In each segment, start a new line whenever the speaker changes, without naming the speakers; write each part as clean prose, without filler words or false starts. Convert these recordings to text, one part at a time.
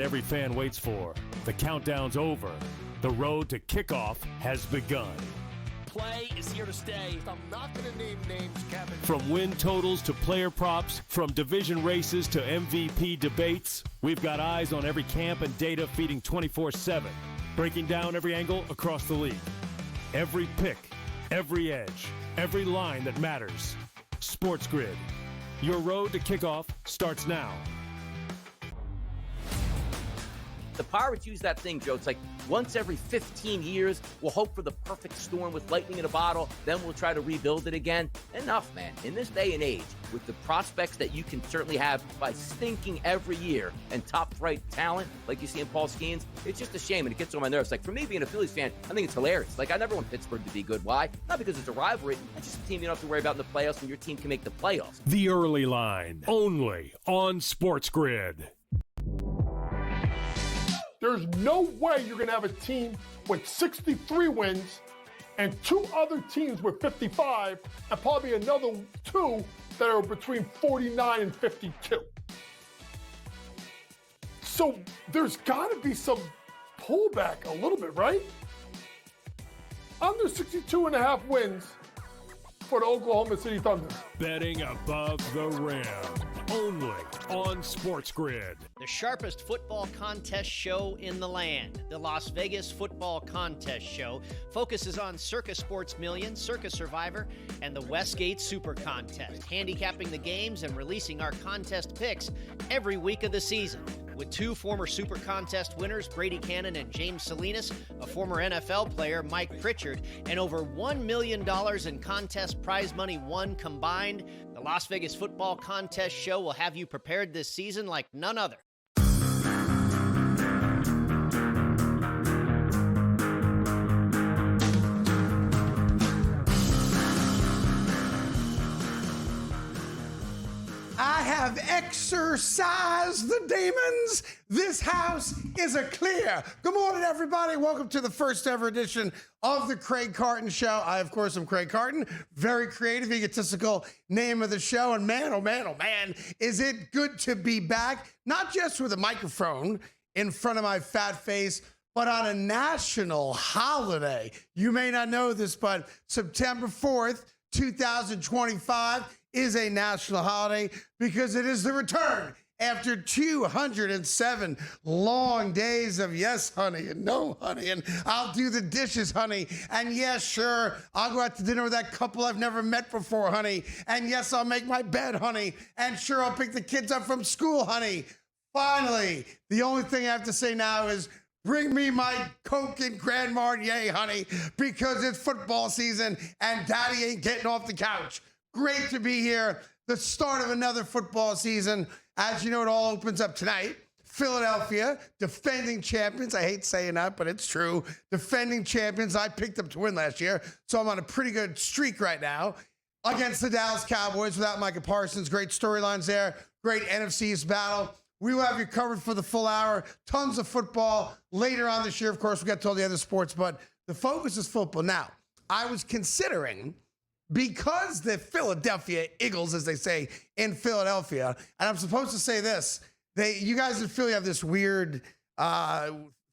every fan waits for. The countdown's over. The road to kickoff has begun.
Play is here to stay.
I'm not going to name names, Kevin.
From win totals to player props, from division races to MVP debates, we've got eyes on every camp and data feeding 24/7, breaking down every angle across the league. Every pick, every edge, every line that matters. SportsGrid. Your road to kickoff starts now.
The Pirates use that thing, Joe. It's like once every 15 years, we'll hope for the perfect storm with lightning in a bottle, then we'll try to rebuild it again. Enough, man. In this day and age, with the prospects that you can certainly have by stinking every year and top flight talent like you see in Paul Skeens, it's just a shame, and it gets on my nerves. Like, for me, being a Phillies fan, I think it's hilarious. Like, I never want Pittsburgh to be good. Why? Not because it's a rivalry. It's just a team you don't have to worry about in the playoffs, and your team can make the playoffs.
The Early Line, only on SportsGrid.
There's no way you're going to have a team with 63 wins and two other teams with 55 and probably another two that are between 49 and 52. So there's got to be some pullback a little bit, right? Under 62.5 wins for the Oklahoma City Thunder.
Betting above the rim, only on SportsGrid.
The sharpest football contest show in the land, the Las Vegas Football Contest Show, focuses on Circus Sports Million, Circus Survivor, and the Westgate Super Contest, handicapping the games and releasing our contest picks every week of the season. With two former Super Contest winners, Brady Cannon and James Salinas, a former NFL player, Mike Pritchard, and over $1 million in contest prize money won combined, the Las Vegas Football Contest Show will have you prepared this season like none other.
I have exorcised the demons. This house is a clear. Good morning, everybody. Welcome to the first ever edition of the Craig Carton Show. I, of course, am Craig Carton. Very creative, egotistical name of the show. And man, oh man, oh man, is it good to be back. Not just with a microphone in front of my fat face, but on a national holiday. You may not know this, but September 4th, 2025 is a national holiday because it is the return after 207 long days of yes, honey, and no, honey, and I'll do the dishes, honey, and yes, sure, I'll go out to dinner with that couple I've never met before, honey, and yes, I'll make my bed, honey, and sure, I'll pick the kids up from school, honey. Finally, the only thing I have to say now is bring me my Coke and Grand Marnier, honey, because it's football season and Daddy ain't getting off the couch. Great to be here. The start of another football season. As you know, it all opens up tonight. Philadelphia, defending champions. I hate saying that, but it's true. Defending champions. I picked them to win last year, so I'm on a pretty good streak right now against the Dallas Cowboys without Micah Parsons. Great storylines there. Great NFC East battle. We will have you covered for the full hour. Tons of football later on this year. Of course, we'll get to all the other sports, but the focus is football. Now, I was considering, because the Philadelphia Eagles, as they say in Philadelphia, and I'm supposed to say this, you guys in Philly have this weird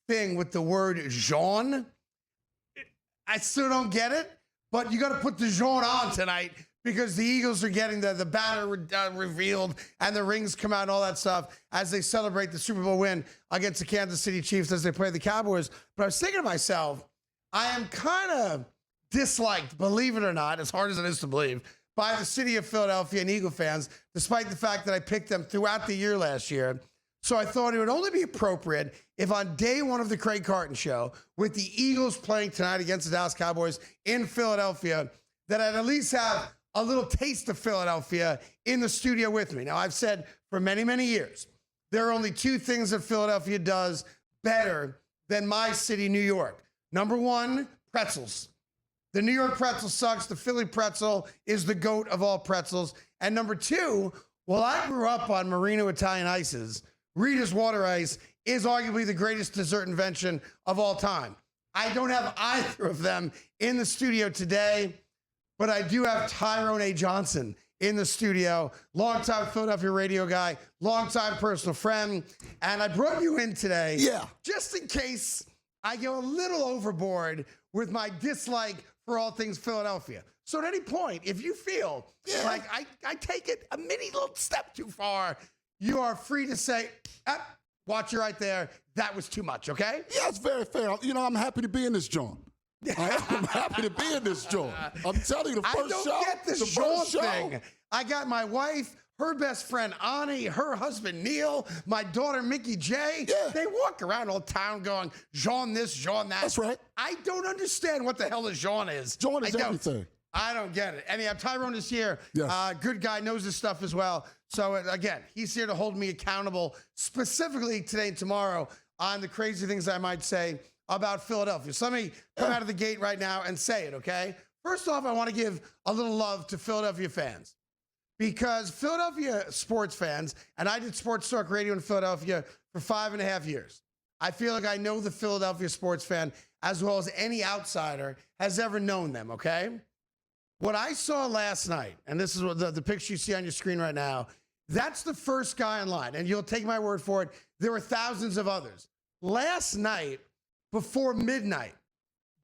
thing with the word jaune. I still don't get it, but you got to put the jaune on tonight because the Eagles are getting the banner revealed and the rings come out and all that stuff as they celebrate the Super Bowl win against the Kansas City Chiefs as they play the Cowboys. But I was thinking to myself, I am kind of disliked, believe it or not, as hard as it is to believe, by the city of Philadelphia and Eagle fans, despite the fact that I picked them throughout the year last year. So I thought it would only be appropriate if on day one of the Craig Carton Show, with the Eagles playing tonight against the Dallas Cowboys in Philadelphia, that I'd at least have a little taste of Philadelphia in the studio with me. Now, I've said for many, many years, there are only two things that Philadelphia does better than my city, New York. Number one, pretzels. The New York pretzel sucks. The Philly pretzel is the goat of all pretzels. And number two, well, I grew up on Marino Italian ices. Rita's water ice is arguably the greatest dessert invention of all time. I don't have either of them in the studio today, but I do have Tyrone A. Johnson in the studio, longtime Philadelphia radio guy, longtime personal friend. And I brought you in today just in case I go a little overboard with my dislike for all things Philadelphia. So at any point, if you feel like I take it a mini little step too far, you are free to say, watch you right there. That was too much, okay?
Yeah, it's very fair. You know, I'm happy to be in this joint. I'm happy to be in this joint. I'm telling you, the first show.
I don't get this joint thing. I got my wife, her best friend Ani, her husband Neil, my daughter Mickey J.
Yeah.
They walk around all town going, Jean this, Jean that.
That's right.
I don't understand what the hell a Jean is.
Jean is everything.
I don't get it. Anyhow, Tyrone is here.
Yes.
Good guy, knows his stuff as well. So, again, he's here to hold me accountable, specifically today and tomorrow, on the crazy things I might say about Philadelphia. So let me come out of the gate right now and say it, okay? First off, I want to give a little love to Philadelphia fans, because Philadelphia sports fans, and I did Sports Talk Radio in Philadelphia for 5.5 years. I feel like I know the Philadelphia sports fan as well as any outsider has ever known them, okay? What I saw last night, and this is what the picture you see on your screen right now, that's the first guy in line, and you'll take my word for it. There were thousands of others. Last night, before midnight,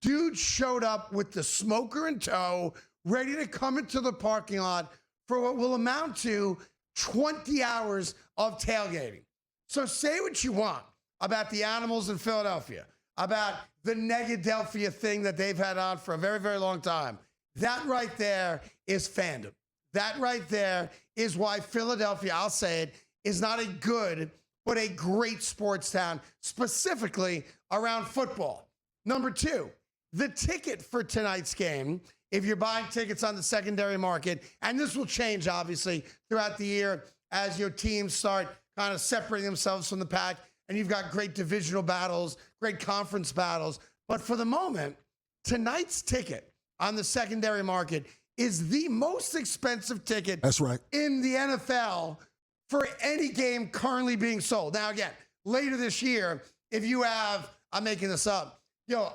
dude showed up with the smoker in tow, ready to come into the parking lot for what will amount to 20 hours of tailgating. So say what you want about the animals in Philadelphia, about the Negadelphia thing that they've had on for a very, very long time. That right there is fandom. That right there is why Philadelphia, I'll say it, is not a good, but a great sports town, specifically around football. Number two, the ticket for tonight's game, if you're buying tickets on the secondary market, and this will change, obviously, throughout the year as your teams start kind of separating themselves from the pack, and you've got great divisional battles, great conference battles. But for the moment, tonight's ticket on the secondary market is the most expensive ticket in the NFL for any game currently being sold. Now, again, later this year, if you have, I'm making this up,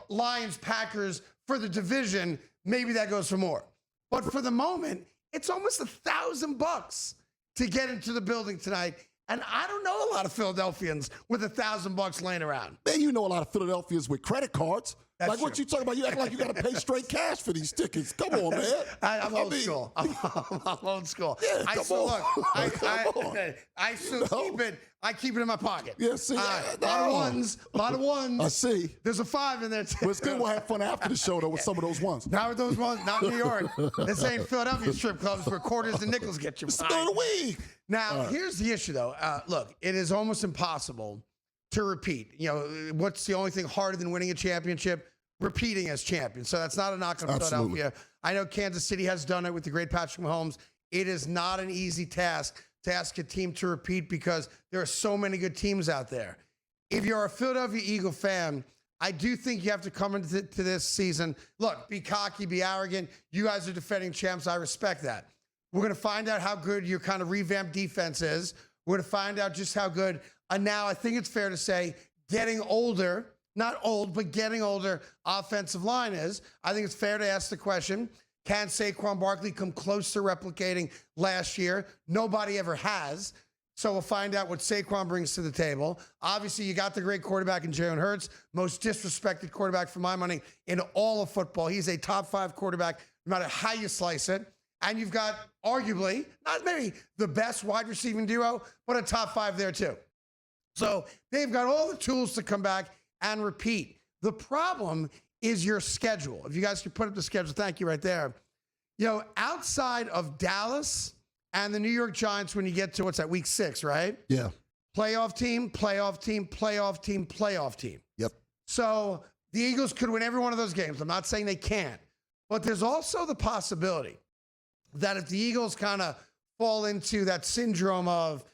Lions, Packers for the division, maybe that goes for more. But for the moment, it's almost $1,000 to get into the building tonight. And I don't know a lot of Philadelphians with $1,000 laying around.
Man, you know a lot of Philadelphians with credit cards.
That's
like, what
true.
You talking about? You act like you got to pay straight cash for these tickets. Come on, man.
I'm old school. I'm old school.
Yeah,
I keep it in my pocket.
Yeah, see,
a lot of ones.
I see.
There's a 5 in there too.
But it's good we'll have fun after the show, though, with some of those ones.
Not with those ones. Not in New York. This ain't Philadelphia strip clubs where quarters and nickels get you.
It's the third of the week.
Now, here's the issue, though. Look, it is almost impossible to repeat. What's the only thing harder than winning a championship? Repeating as champion. So that's not a knock on Philadelphia. I know Kansas City has done it with the great Patrick Mahomes. It is not an easy task to ask a team to repeat because there are so many good teams out there. If you're a Philadelphia Eagle fan, I do think you have to come into this season. Look, be cocky, be arrogant. You guys are defending champs. I respect that. We're going to find out how good your kind of revamped defense is. We're going to find out just how good. And now I think it's fair to say getting older, not old, but getting older offensive line is. I think it's fair to ask the question, can Saquon Barkley come close to replicating last year? Nobody ever has. So we'll find out what Saquon brings to the table. Obviously, you got the great quarterback in Jalen Hurts, most disrespected quarterback for my money in all of football. He's a top 5 quarterback, no matter how you slice it. And you've got arguably, not maybe the best wide receiving duo, but a top 5 there too. So they've got all the tools to come back and repeat. The problem is your schedule. If you guys could put up the schedule, thank you right there. Outside of Dallas and the New York Giants, when you get to what's that, week 6, right?
Yeah.
Playoff team, playoff team, playoff team, playoff team.
Yep.
So the Eagles could win every one of those games. I'm not saying they can't, but there's also the possibility that if the Eagles kind of fall into that syndrome of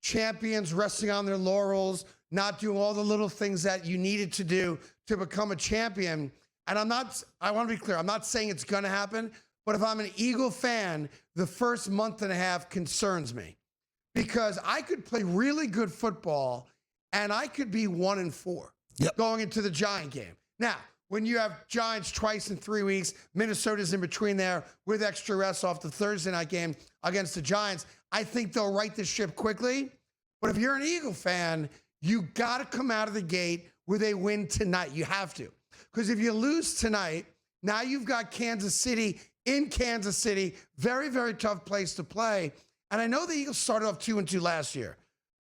champions resting on their laurels, not doing all the little things that you needed to do to become a champion. And I want to be clear, I'm not saying it's going to happen, but if I'm an Eagle fan, the first month and a half concerns me because I could play really good football and I could be 1-4 going into the Giant game. Now, when you have Giants twice in 3 weeks, Minnesota's in between there with extra rest off the Thursday night game against the Giants, I think they'll right this ship quickly. But if you're an Eagle fan, you got to come out of the gate with a win tonight. You have to. Because if you lose tonight, now you've got Kansas City in Kansas City. Very, very tough place to play. And I know the Eagles started off 2-2 last year.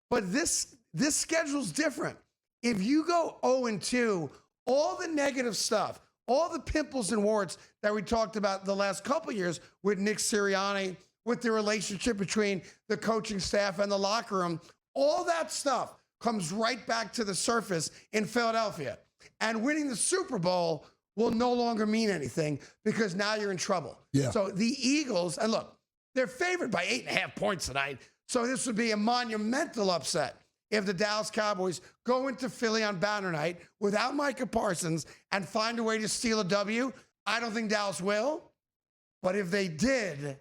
But this schedule's different. If you go 0-2, all the negative stuff, all the pimples and warts that we talked about the last couple of years with Nick Sirianni, with the relationship between the coaching staff and the locker room, all that stuff comes right back to the surface in Philadelphia. And winning the Super Bowl will no longer mean anything because now you're in trouble.
Yeah.
So the Eagles, and look, they're favored by 8.5 points tonight. So this would be a monumental upset if the Dallas Cowboys go into Philly on Banner Night without Micah Parsons and find a way to steal a W. I don't think Dallas will. But if they did,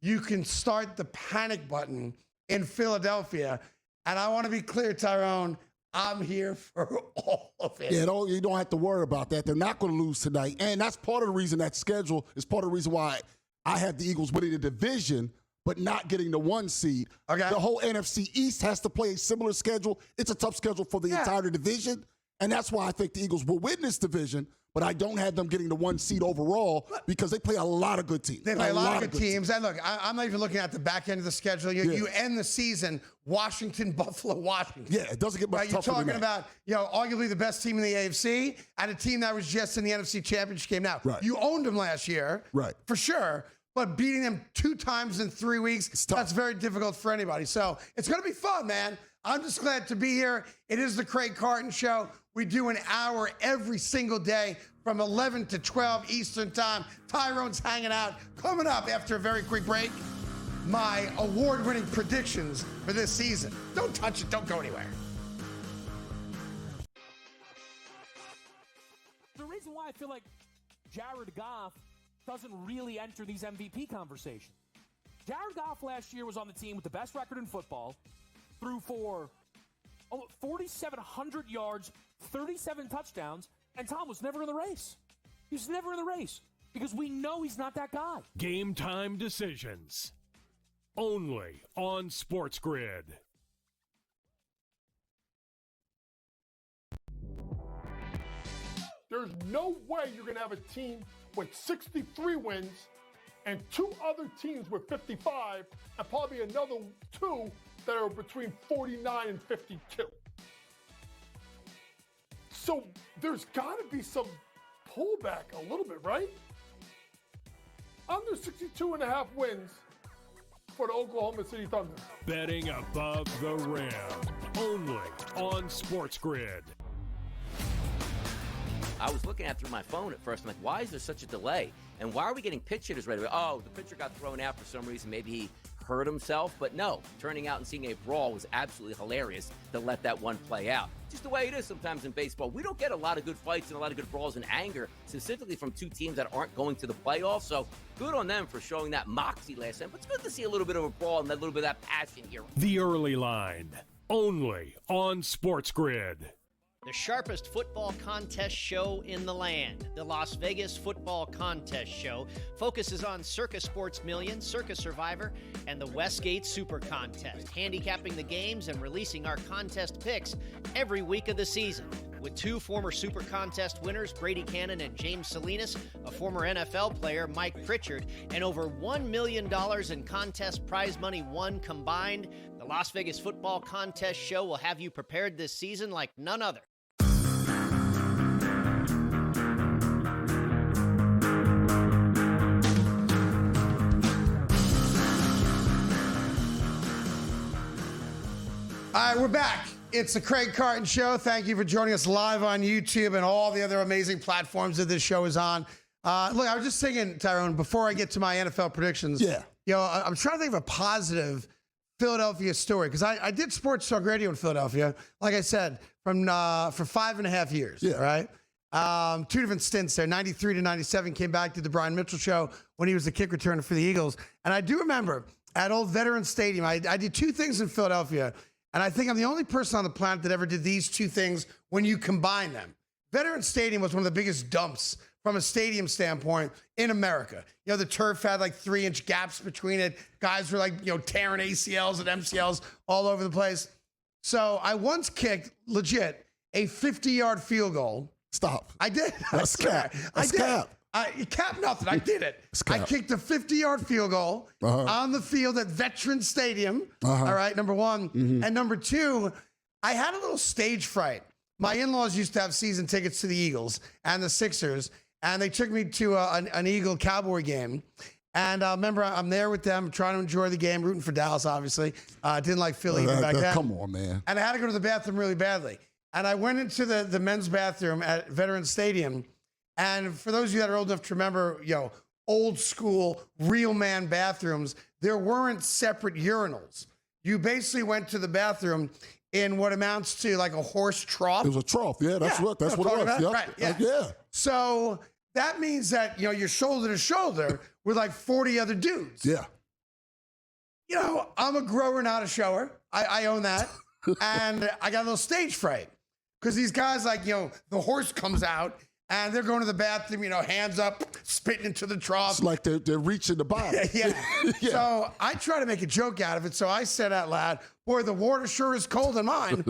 you can start the panic button in Philadelphia. And I want to be clear, Tyrone, I'm here for all of it.
Yeah, you don't have to worry about that. They're not going to lose tonight. And that's part of the reason that schedule is part of the reason why I have the Eagles winning the division, but not getting the 1 seed.
Okay.
The whole NFC East has to play a similar schedule. It's a tough schedule for the entire division. And that's why I think the Eagles will win this division, but I don't have them getting the 1 seed overall because they play a lot of good teams.
They play a lot of good teams. And look, I'm not even looking at the back end of the schedule. You end the season, Washington, Buffalo, Washington.
Yeah, it doesn't get much tougher
You're
than
talking
that.
about, arguably the best team in the AFC and a team that was just in the NFC Championship game now.
Right.
You owned them last year.
Right.
For sure. But beating them 2 times in 3 weeks, that's very difficult for anybody. So it's going to be fun, man. I'm just glad to be here. It is the Craig Carton Show. We do an hour every single day from 11 to 12 Eastern Time. Tyrone's hanging out. Coming up after a very quick break, my award-winning predictions for this season. Don't touch it. Don't go anywhere.
The reason why I feel like Jared Goff doesn't really enter these MVP conversations. Jared Goff last year was on the team with the best record in football, threw for 4,700 yards, 37 touchdowns, and Tom was never in the race. He was never in the race because we know he's not that guy.
Game time decisions. Only on SportsGrid.
There's no way you're going to have a team with 63 wins and 2 other teams with 55 and probably another 2 that are between 49 and 52. So there's got to be some pullback a little bit, right? Under 62.5 wins for the Oklahoma City Thunder.
Betting above the rim. Only on SportsGrid.
I was looking at it through my phone at first. I'm like, why is there such a delay? And why are we getting pitch hitters right away? Oh, the pitcher got thrown out for some reason. Maybe he hurt himself. But no, turning out and seeing a brawl was absolutely hilarious to let that one play out. Just the way it is sometimes in baseball. We don't get a lot of good fights and a lot of good brawls and anger, specifically from 2 teams that aren't going to the playoffs. So good on them for showing that moxie last time. But it's good to see a little bit of a brawl and a little bit of that passion here.
The early line. Only on SportsGrid.
The sharpest football contest show in the land, the Las Vegas Football Contest Show, focuses on Circa Sports Million, Circa Survivor, and the Westgate Super Contest, handicapping the games and releasing our contest picks every week of the season. With 2 former Super Contest winners, Brady Cannon and James Salinas, a former NFL player, Mike Pritchard, and over $1 million in contest prize money won combined, the Las Vegas Football Contest Show will have you prepared this season like none other.
All right, we're back. It's the Craig Carton Show. Thank you for joining us live on YouTube and all the other amazing platforms that this show is on. Look, I was just thinking, Tyrone, before I get to my NFL predictions.
Yeah.
I'm trying to think of a positive Philadelphia story because I did sports talk radio in Philadelphia, like I said, for 5.5 years.
Yeah.
Right. 2 different stints there, 93 to 97. Came back to the Brian Mitchell show when he was the kick returner for the Eagles. And I do remember at Old Veterans Stadium, I did 2 things in Philadelphia. And I think I'm the only person on the planet that ever did these 2 things when you combine them. Veterans Stadium was one of the biggest dumps from a stadium standpoint in America. You know, the turf had like 3-inch gaps between it. Guys were like, you know, tearing ACLs and MCLs all over the place. So I once kicked, legit, a 50-yard field goal.
Stop.
I did.
That's cap. That's cap.
Cap nothing. I did it. I kicked a 50-yard field goal on the field at Veterans Stadium. All right, number one. And number two, I had a little stage fright. My in-laws used to have season tickets to the Eagles and the Sixers, and they took me to an Eagle Cowboy game. And I remember I'm there with them, trying to enjoy the game, rooting for Dallas, obviously. Didn't like Philly even back then.
Come on, man.
And I had to go to the bathroom really badly. And I went into the men's bathroom at Veterans Stadium. And for those of you that are old enough to remember, you know, old school, real man bathrooms, there weren't separate urinals. You basically went to the bathroom in what amounts to like a horse trough.
It was a trough, that's what it was. Yep.
Right, yeah. So that means that, you know, you're shoulder to shoulder with like 40 other dudes.
Yeah.
You know, I'm a grower, not a shower. I own that. And I got a little stage fright because these guys, like, you know, the horse comes out and they're going to the bathroom, you know, hands up, spitting into the trough.
It's like they're reaching the bottom.
Yeah. So I try to make a joke out of it. So I said out loud, boy, the water sure is cold in mine.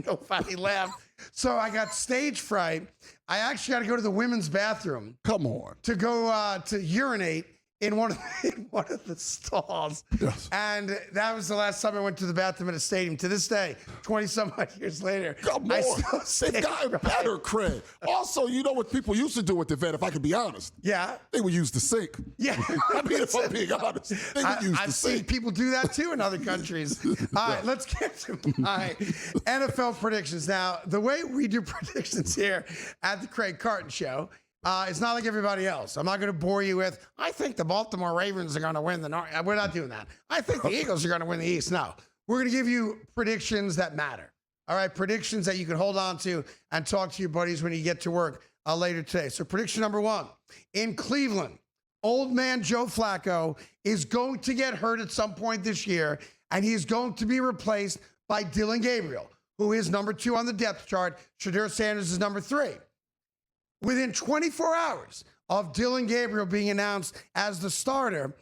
Nobody laughed. So I got stage fright. I actually had to go to the women's bathroom.
Come on.
To go to urinate in one of the stalls.
Yes.
And that was the last time I went to the bathroom at a stadium. To this day, 20-some-odd years later,
Come on. They've gotten better, Craig. Also, you know what people used to do with the vet, if I could be honest?
Yeah.
They would use the sink.
Yeah.
I mean, if I'm being honest, they would use the sink.
I've seen people do that, too, in other countries. All right, let's get to my NFL predictions. Now, the way we do predictions here at the Craig Carton Show, it's not like everybody else. I'm not going to bore you with, I think the Baltimore Ravens are going to win the North. We're not doing that. I think the Eagles are going to win the East. No. We're going to give you predictions that matter. All right, predictions that you can hold on to and talk to your buddies when you get to work later today. So prediction number one, in Cleveland, old man Joe Flacco is going to get hurt at some point this year, and he's going to be replaced by Dillon Gabriel, who is number 2 on the depth chart. Shadur Sanders is number 3. Within 24 hours of Dillon Gabriel being announced as the starter,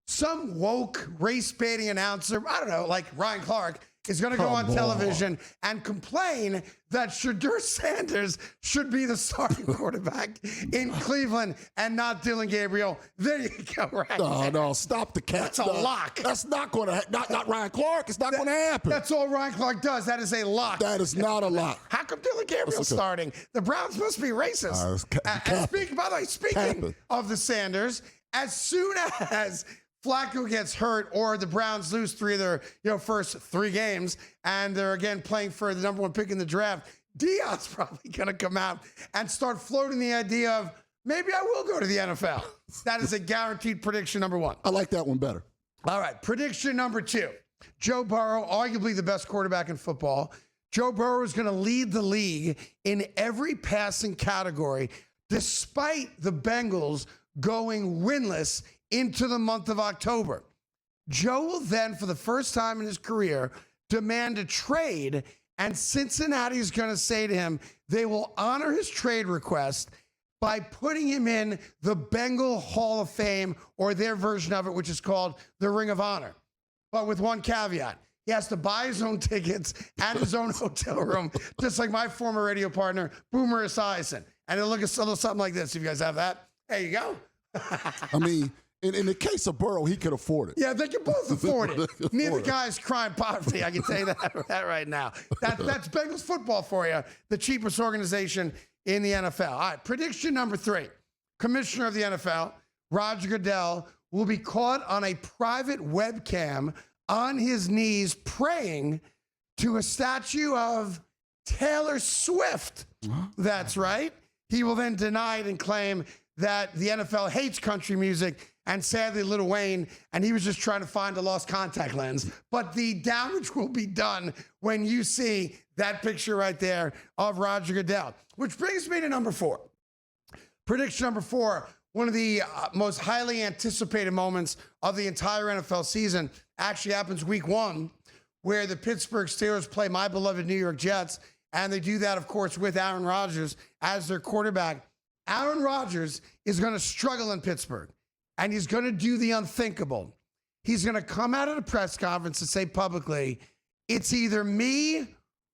some woke race-baiting announcer, I don't know, like Ryan Clark, is going to go on television and complain that Shadur Sanders should be the starting quarterback in Cleveland and not Dillon Gabriel. There you go, right?
No, stop the cat.
That's a lock.
That's not going to not Ryan Clark. It's not going to happen.
That's all Ryan Clark does. That is a lock.
That is not a lock.
How come Dillon Gabriel's starting? The Browns must be racist. Speaking of the Sanders, as soon as Flacco gets hurt or the Browns lose 3 of their first 3 games and they're again playing for the number 1 pick in the draft, Dion's probably going to come out and start floating the idea of maybe I will go to the NFL. That is a guaranteed prediction number 1.
I like that one better.
All right, prediction number 2. Joe Burrow, arguably the best quarterback in football. Joe Burrow is going to lead the league in every passing category despite the Bengals going winless into the month of October. Joe will then, for the first time in his career, demand a trade, and Cincinnati is going to say to him they will honor his trade request by putting him in the Bengal Hall of Fame, or their version of it, which is called the Ring of Honor. But with one caveat. He has to buy his own tickets and his own hotel room, just like my former radio partner, Boomer Esiason. And it'll look a little something like this. If you guys have that, there you go.
I mean, in the case of Burrow, he could afford it.
Yeah, they can both afford it. Neither guy's crime poverty. I can tell you that right now. That's Bengals football for you, the cheapest organization in the NFL. All right, prediction number 3. Commissioner of the NFL, Roger Goodell, will be caught on a private webcam on his knees praying to a statue of Taylor Swift. That's right. He will then deny it and claim that the NFL hates country music and sadly Lil Wayne, and he was just trying to find a lost contact lens. But the damage will be done when you see that picture right there of Roger Goodell. Which brings me to number 4. Prediction number 4, one of the most highly anticipated moments of the entire NFL season actually happens week 1, where the Pittsburgh Steelers play my beloved New York Jets, And they do that, of course, with Aaron Rodgers as their quarterback. Aaron Rodgers is going to struggle in Pittsburgh, and he's going to do the unthinkable. He's going to come out at a press conference and say publicly, it's either me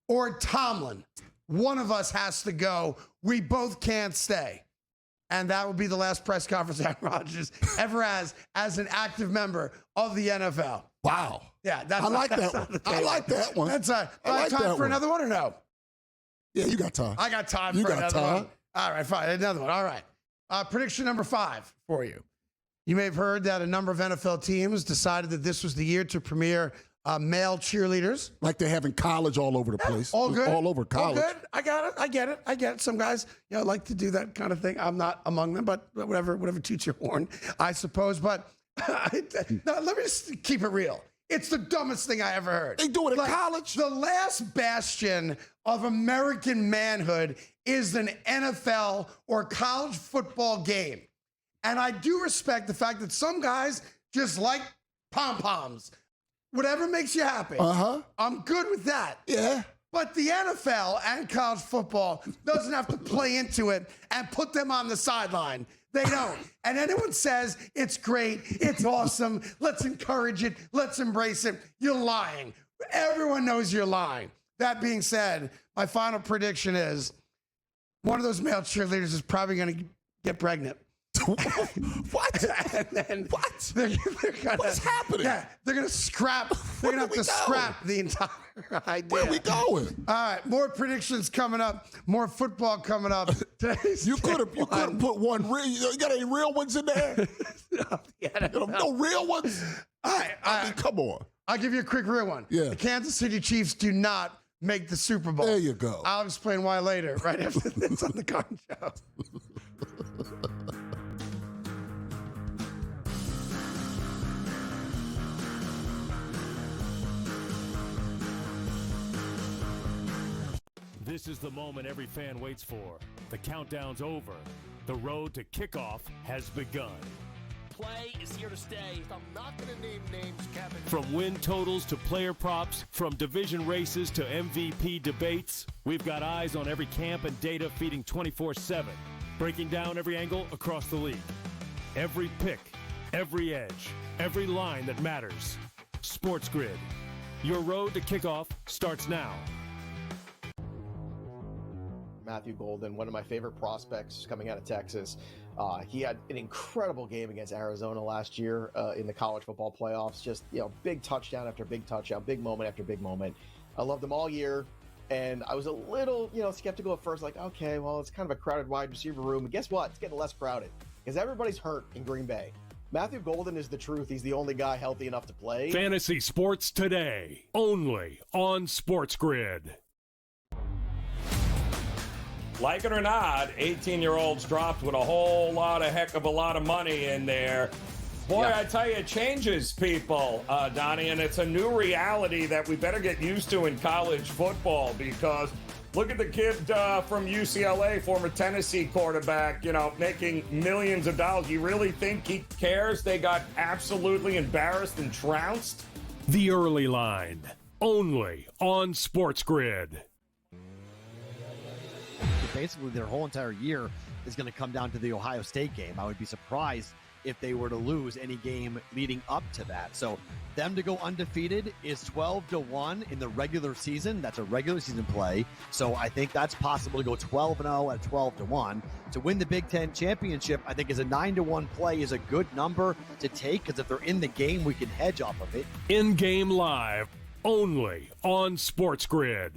or Tomlin. One of us has to go. We both can't stay. And that will be the last press conference Aaron Rodgers ever has as an active member of the NFL.
Wow.
Yeah,
I like that one. I like that one.
That's I
like
time
that
for
one.
another one or no?
Yeah, you got time.
I got time
You
for
got
another
time.
one. All right, fine. Another one. All right. Prediction number 5 for you. You may have heard that a number of NFL teams decided that this was the year to premiere male cheerleaders.
Like they have in college all over the place.
All good.
All over college.
All good. I got it. I get it. Some guys, like to do that kind of thing. I'm not among them, but whatever toots your horn, I suppose. But no, let me just keep it real. It's the dumbest thing I ever heard.
They do it in college.
The last bastion of American manhood is an NFL or college football game. And I do respect the fact that some guys just like pom-poms. Whatever makes you happy.
Uh-huh.
I'm good with that.
Yeah.
But the NFL and college football doesn't have to play into it and put them on the sideline. They don't. And anyone says it's great, it's awesome, let's encourage it, let's embrace it, you're lying. Everyone knows you're lying. That being said, my final prediction is one of those male cheerleaders is probably going to get pregnant.
What?
And then
what?
They're gonna,
What's happening?
Yeah, they're going to scrap. They're going to have to scrap the entire idea.
Where are we going?
All right, more predictions coming up. More football coming up.
You could have put one real. You got any real ones in there? No real ones.
All right,
I mean, come on.
I'll give you a quick real one.
Yeah.
The Kansas City Chiefs do not make the Super Bowl.
There you go.
I'll explain why later, right after this on the Carton Show.
This is the moment every fan waits for. The countdown's over. The road to kickoff has begun.
Play is here to stay.
I'm not going to name names, Kevin.
From win totals to player props, from division races to MVP debates, we've got eyes on every camp and data feeding 24/7, breaking down every angle across the league. Every pick, every edge, every line that matters. SportsGrid. Your road to kickoff starts now.
Matthew Golden, one of my favorite prospects coming out of Texas. He had an incredible game against Arizona last year in the college football playoffs. Just, big touchdown after big touchdown, big moment after big moment. I loved him all year, and I was a little, skeptical at first, like, okay, well, it's kind of a crowded wide receiver room. And guess what? It's getting less crowded because everybody's hurt in Green Bay. Matthew Golden is the truth. He's the only guy healthy enough to play.
Fantasy sports today, only on SportsGrid.
Like it or not, 18-year-olds dropped with a whole heck of a lot of money in there. Boy,
Yeah.
I tell you, it changes people, Donnie, and it's a new reality that we better get used to in college football because look at the kid from UCLA, former Tennessee quarterback, making millions of dollars. You really think he cares? They got absolutely embarrassed and trounced.
The early line, only on SportsGrid.
Basically, their whole entire year is going to come down to the Ohio State game. I would be surprised if they were to lose any game leading up to that. So them to go undefeated is 12-1 in the regular season. That's a regular season play. So I think that's possible to go 12-0 at 12-1. To win the Big Ten championship, I think is a 9-1 play is a good number to take because if they're in the game, we can hedge off of it.
In-game live, only on SportsGrid.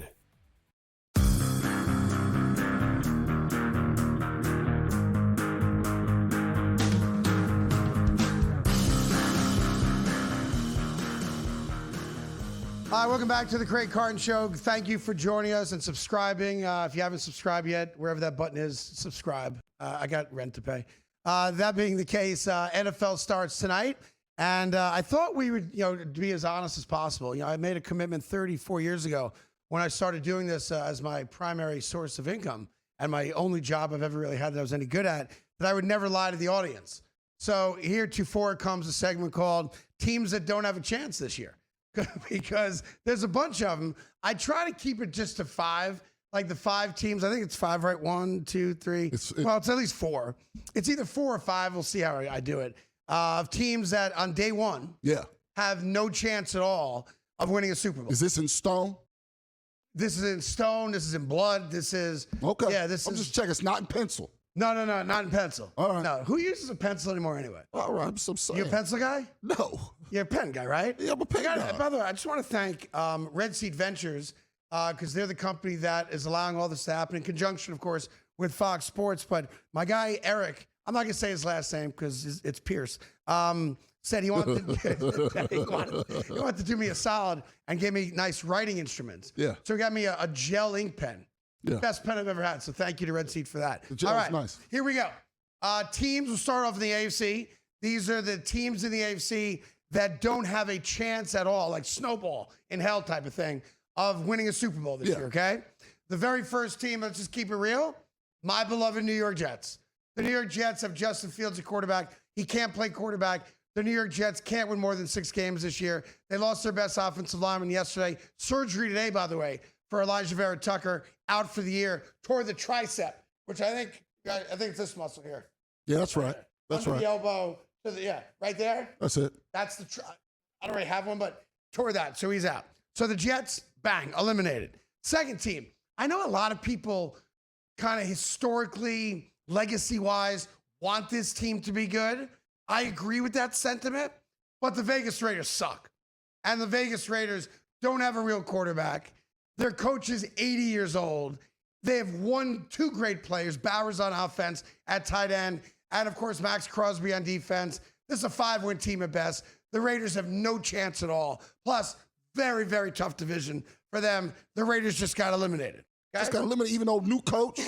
Hi, welcome back to the Craig Carton Show. Thank you for joining us and subscribing. If you haven't subscribed yet, wherever that button is, subscribe. I got rent to pay. That being the case, NFL starts tonight, and I thought we would, be as honest as possible. I made a commitment 34 years ago when I started doing this as my primary source of income and my only job I've ever really had that I was any good at, that I would never lie to the audience. So heretofore comes a segment called Teams That Don't Have a Chance This Year. Because there's a bunch of them. I try to keep it just to 5 like the 5 teams. I think it's 5, right? 1, 2, 3. It's at least 4. It's either 4 or 5. We'll see how I do it. Of teams that on day one have no chance at all of winning a Super Bowl.
Is this in stone?
This is in stone. This is in blood. This is
okay.
Yeah,
I'm just checking. It's not in pencil.
No, not in pencil.
All right.
No, who uses a pencil anymore anyway?
All right, I'm so sorry.
You a pencil guy?
No.
You're a pen guy, right?
Yeah, I'm a pen guy.
By the way, I just want to thank Red Seat Ventures because they're the company that is allowing all this to happen in conjunction, of course, with Fox Sports. But my guy Eric, I'm not gonna say his last name because it's Pierce. Said he wanted to do me a solid and gave me nice writing instruments.
Yeah.
So he got me a gel ink pen.
Yeah.
Best pen I've ever had. So thank you to Red Seat for that.
The gel
All
is
right,
nice.
Here we go. Teams will start off in the AFC. These are the teams in the AFC that don't have a chance at all, like snowball in hell type of thing, of winning a Super Bowl this year, okay? The very first team, let's just keep it real, my beloved New York Jets. The New York Jets have Justin Fields at quarterback. He can't play quarterback. The New York Jets can't win more than 6 games this year. They lost their best offensive lineman yesterday. Surgery today, by the way, for Elijah Vera Tucker, out for the year, tore the tricep, which I think it's this muscle here.
Yeah, that's right. That's
Under
right.
the elbow, right there.
That's it.
That's I don't really have one, but tore that, so he's out. So the Jets, bang, eliminated. Second team, I know a lot of people kind of historically, legacy-wise, want this team to be good. I agree with that sentiment, but the Vegas Raiders suck. And the Vegas Raiders don't have a real quarterback. Their coach is 80 years old. They have 2 great players, Bowers on offense at tight end, and of course, Max Crosby on defense. This is a 5-win team at best. The Raiders have no chance at all. Plus, very, very tough division for them. The Raiders just got eliminated. Okay?
Just got eliminated, even though new coach,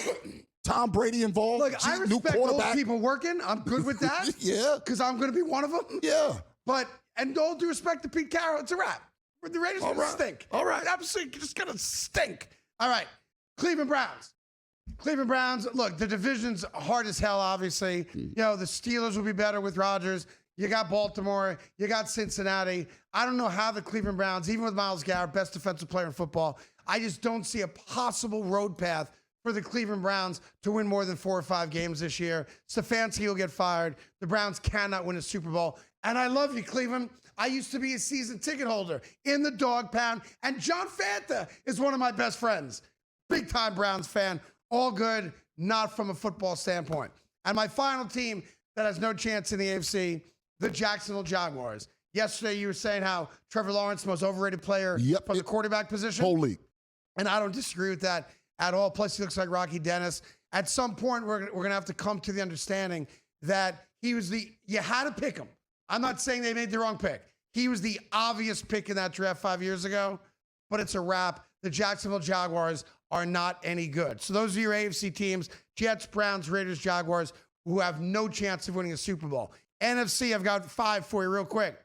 Tom Brady involved.
Look, I respect those people working. I'm good with that.
Yeah.
Because I'm going to be one of them.
Yeah.
But, and all due respect to Pete Carroll, it's a wrap. The Raiders are going to stink.
All right.
Absolutely, just going to stink. All right. Cleveland Browns. Cleveland Browns, look, the division's hard as hell, obviously. You know, the Steelers will be better with Rodgers. You got Baltimore. You got Cincinnati. I don't know how the Cleveland Browns, even with Myles Garrett, best defensive player in football, I just don't see a possible road path for the Cleveland Browns to win more than 4 or 5 games this year. Stefanski will get fired. The Browns cannot win a Super Bowl. And I love you, Cleveland. I used to be a season ticket holder in the dog pound, and John Fanta is one of my best friends. Big-time Browns fan. All good, not from a football standpoint. And my final team that has no chance in the AFC, the Jacksonville Jaguars. Yesterday, you were saying how Trevor Lawrence, most overrated player from the quarterback position.
Whole league.
And I don't disagree with that at all. Plus, he looks like Rocky Dennis. At some point, we're going to have to come to the understanding that he was you had to pick him. I'm not saying they made the wrong pick. He was the obvious pick in that draft 5 years ago, but it's a wrap. The Jacksonville Jaguars are not any good. So those are your AFC teams, Jets, Browns, Raiders, Jaguars, who have no chance of winning a Super Bowl. NFC, I've got 5 for you real quick.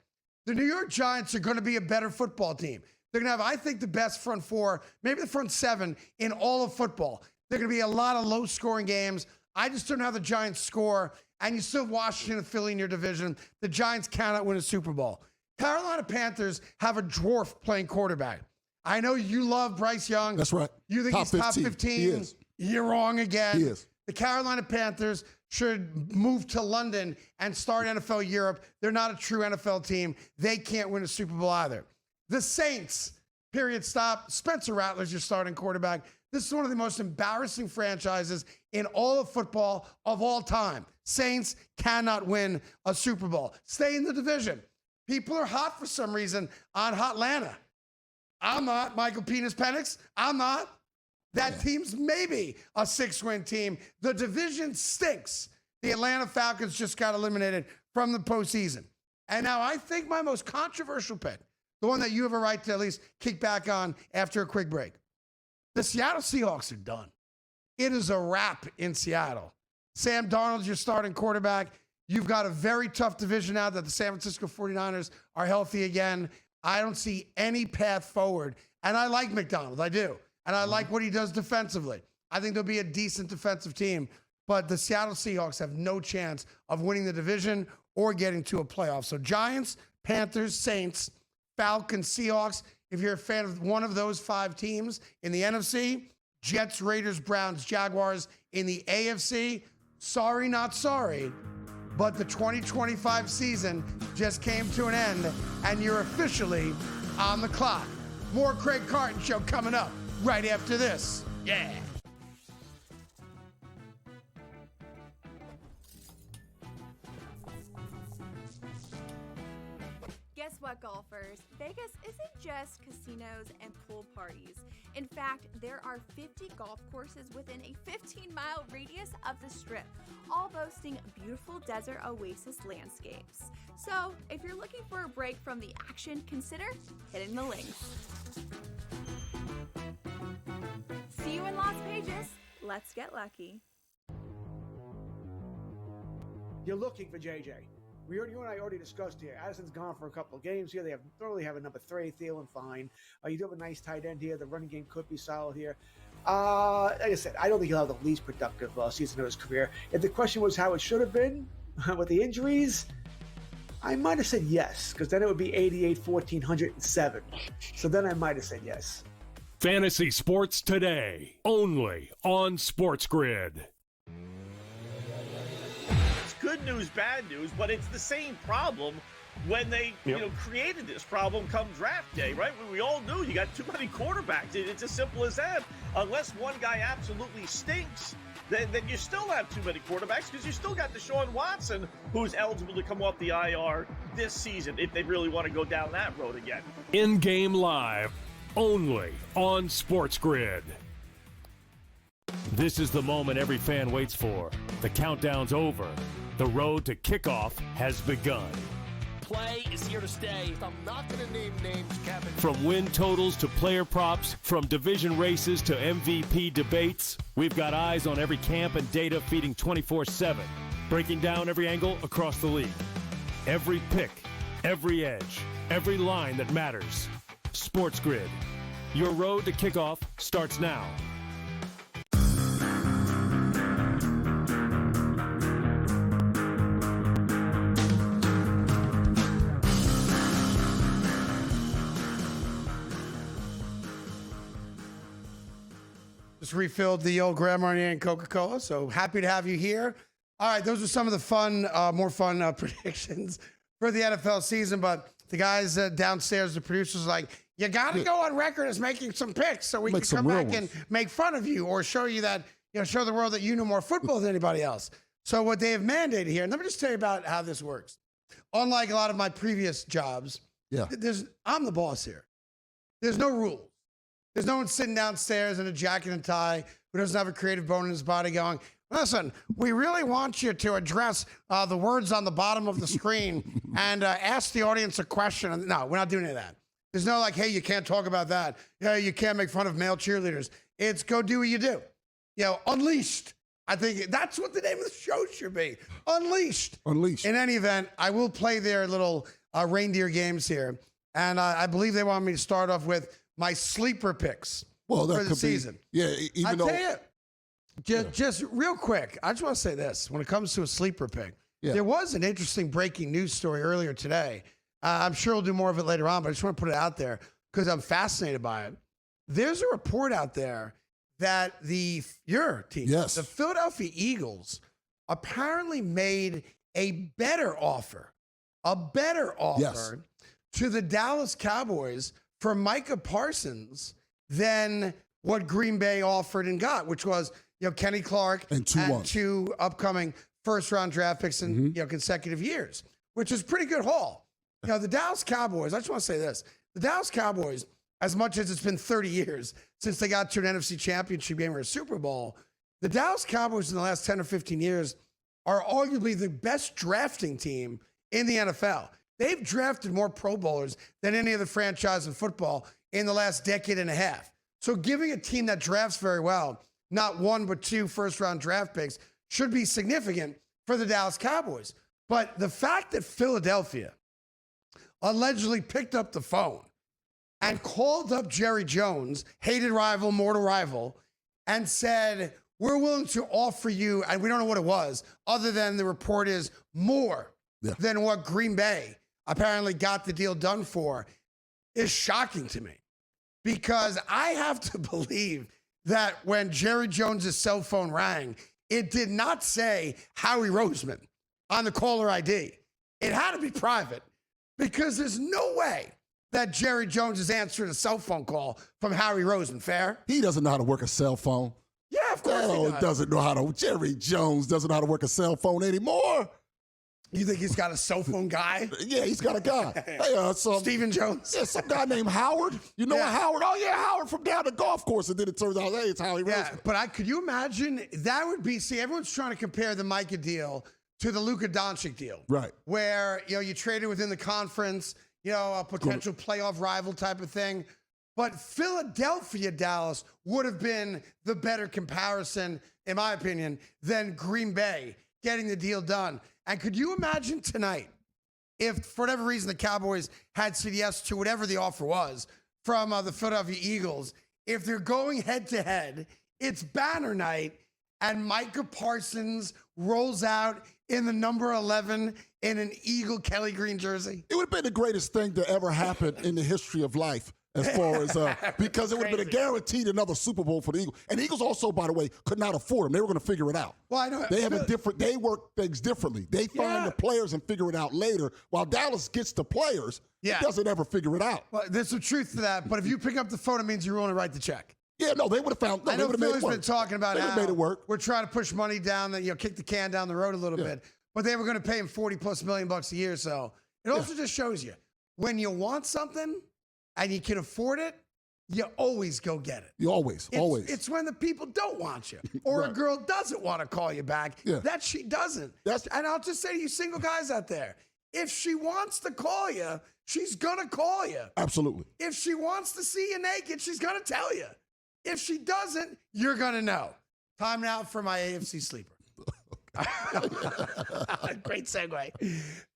The New York Giants are going to be a better football team. They're going to have, I think, the best front 4, maybe the front 7 in all of football. They're going to be a lot of low-scoring games. I just don't know how the Giants score, and you still have Washington and Philly in your division. The Giants cannot win a Super Bowl. Carolina Panthers have a dwarf playing quarterback. I know you love Bryce Young.
That's right.
You think he's top 15.
He is.
You're wrong again.
He is.
The Carolina Panthers should move to London and start NFL Europe. They're not a true NFL team. They can't win a Super Bowl either. The Saints, period, stop. Spencer Rattler's your starting quarterback. This is one of the most embarrassing franchises in all of football of all time. Saints cannot win a Super Bowl. Stay in the division. People are hot for some reason on Hotlanta. I'm not. Michael Penis Penix, I'm not. That team's maybe a 6-win team. The division stinks. The Atlanta Falcons just got eliminated from the postseason. And now I think my most controversial pick, the one that you have a right to at least kick back on after a quick break. The Seattle Seahawks are done. It is a wrap in Seattle. Sam Darnold's your starting quarterback. You've got a very tough division now that the San Francisco 49ers are healthy again. I don't see any path forward. And I like McDonald. I do. And I like what he does defensively. I think they'll be a decent defensive team. But the Seattle Seahawks have no chance of winning the division or getting to a playoff. So Giants, Panthers, Saints, Falcons, Seahawks. If you're a fan of one of those 5 teams in the NFC, Jets, Raiders, Browns, Jaguars in the AFC. Sorry, not sorry, but the 2025 season just came to an end, and you're officially on the clock. More Craig Carton Show coming up right after this. Yeah.
Guess what, golfers? Vegas isn't just casinos and pool parties. In fact, there are 50 golf courses within a 15-mile radius of the Strip, all boasting beautiful desert oasis landscapes. So, if you're looking for a break from the action, consider hitting the links. See you in Las Vegas. Let's get lucky.
You're looking for JJ. You and I already discussed here. Addison's gone for a couple of games here. They don't have a number 3. Thielen, fine. You do have a nice tight end here. The running game could be solid here. Like I said, I don't think he'll have the least productive season of his career. If the question was how it should have been with the injuries, I might have said yes, because then it would be 88, 1,407. So then I might have said yes.
Fantasy Sports Today, only on SportsGrid.
Good news, bad news, but it's the same problem when they created this problem come draft day, right? We all knew you got too many quarterbacks. It's as simple as that. Unless one guy absolutely stinks, then you still have too many quarterbacks because you still got Deshaun Watson, who's eligible to come off the IR this season if they really want to go down that road again.
In-game live, only on SportsGrid. This is the moment every fan waits for. The countdown's over. The road to kickoff has begun.
Play is here to stay. I'm not going to name names, Kevin.
From win totals to player props, from division races to MVP debates, we've got eyes on every camp and data feeding 24/7, breaking down every angle across the league. Every pick, every edge, every line that matters. SportsGrid. Your road to kickoff starts now.
Just refilled the old Grand Marnier and Coca-Cola, so happy to have you here. All right, those are some of the fun, more fun predictions for the NFL season, but the guys downstairs, the producers, are like, you got to go on record as making some picks so we can come back and make fun of you or show you that, show the world that you know more football than anybody else. So what they have mandated here, and let me just tell you about how this works. Unlike a lot of my previous jobs, I'm the boss here. There's no rules. There's no one sitting downstairs in a jacket and tie who doesn't have a creative bone in his body going, listen, we really want you to address the words on the bottom of the screen and ask the audience a question. No, we're not doing any of that. There's no like, hey, you can't talk about that. Yeah, you can't make fun of male cheerleaders. It's go do what you do. Unleashed. I think that's what the name of the show should be. Unleashed.
Unleashed.
In any event, I will play their little reindeer games here. And I believe they want me to start off with my sleeper picks for the season. Just real quick, I just want to say this. When it comes to a sleeper pick, there was an interesting breaking news story earlier today. I'm sure we'll do more of it later on, but I just want to put it out there because I'm fascinated by it. There's a report out there that your team, the Philadelphia Eagles, apparently made a better offer to the Dallas Cowboys for Micah Parsons than what Green Bay offered and got, which was Kenny Clark and two upcoming first-round draft picks in consecutive years, which is pretty good haul. The Dallas Cowboys, I just want to say this. The Dallas Cowboys, as much as it's been 30 years since they got to an NFC Championship game or a Super Bowl, the Dallas Cowboys in the last 10 or 15 years are arguably the best drafting team in the NFL. They've drafted more Pro Bowlers than any other franchise in football in the last decade and a half. So giving a team that drafts very well, not one but two first-round draft picks, should be significant for the Dallas Cowboys. But the fact that Philadelphia allegedly picked up the phone and called up Jerry Jones, hated rival, mortal rival, and said, we're willing to offer you, and we don't know what it was, other than the report is more than what Green Bay apparently got the deal done for, is shocking to me. Because I have to believe that when Jerry Jones's cell phone rang, it did not say Howie Roseman on the caller ID. It had to be private because there's no way that Jerry Jones is answering a cell phone call from Howie Roseman. Fair?
He doesn't know how to work a cell phone.
Yeah, of course
No,
he does.
doesn't know how to. Jerry Jones doesn't know how to work a cell phone anymore.
You think he's got a cell phone guy?
Yeah, he's got a guy. Hey,
Stephen Jones?
Yeah, some guy named Howard. You know
Yeah.
Howard? Oh, yeah, Howard from down the golf course. And then it turns out, hey, it's Howie
Yeah,
Roseman.
but could you imagine? That would be, see, everyone's trying to compare the Micah deal to the Luka Doncic deal.
Right.
Where, you traded within the conference, a potential playoff rival type of thing. But Philadelphia, Dallas would have been the better comparison, in my opinion, than Green Bay getting the deal done. And could you imagine tonight if, for whatever reason, the Cowboys had said yes to whatever the offer was from the Philadelphia Eagles, if they're going head-to-head, it's banner night, and Micah Parsons rolls out in the number 11 in an Eagle Kelly Green jersey?
It would have been the greatest thing to ever happen in the history of life. As far as because it would have been a guaranteed another Super Bowl for the Eagles. And the Eagles also, by the way, could not afford them. They were going to figure it out.
Well, I know.
They work things differently. They find the players and figure it out later. While Dallas gets the players, it doesn't ever figure it out.
Well, there's some truth to that. But if you pick up the phone, it means you're willing to write the check.
Yeah, no, they would have found. No,
I know
they would have made it
Philly's
work.
been talking about
they
how
made it work.
We're trying to push money down, kick the can down the road a little bit. But they were going to pay him $40+ million a year. So it also just shows you when you want something and you can afford it, you always go get it.
You always.
It's when the people don't want you or a girl doesn't want to call you back that she doesn't. And I'll just say to you single guys out there, if she wants to call you, she's going to call you.
Absolutely.
If she wants to see you naked, she's going to tell you. If she doesn't, you're going to know. Time now for my AFC sleeper. Great segue.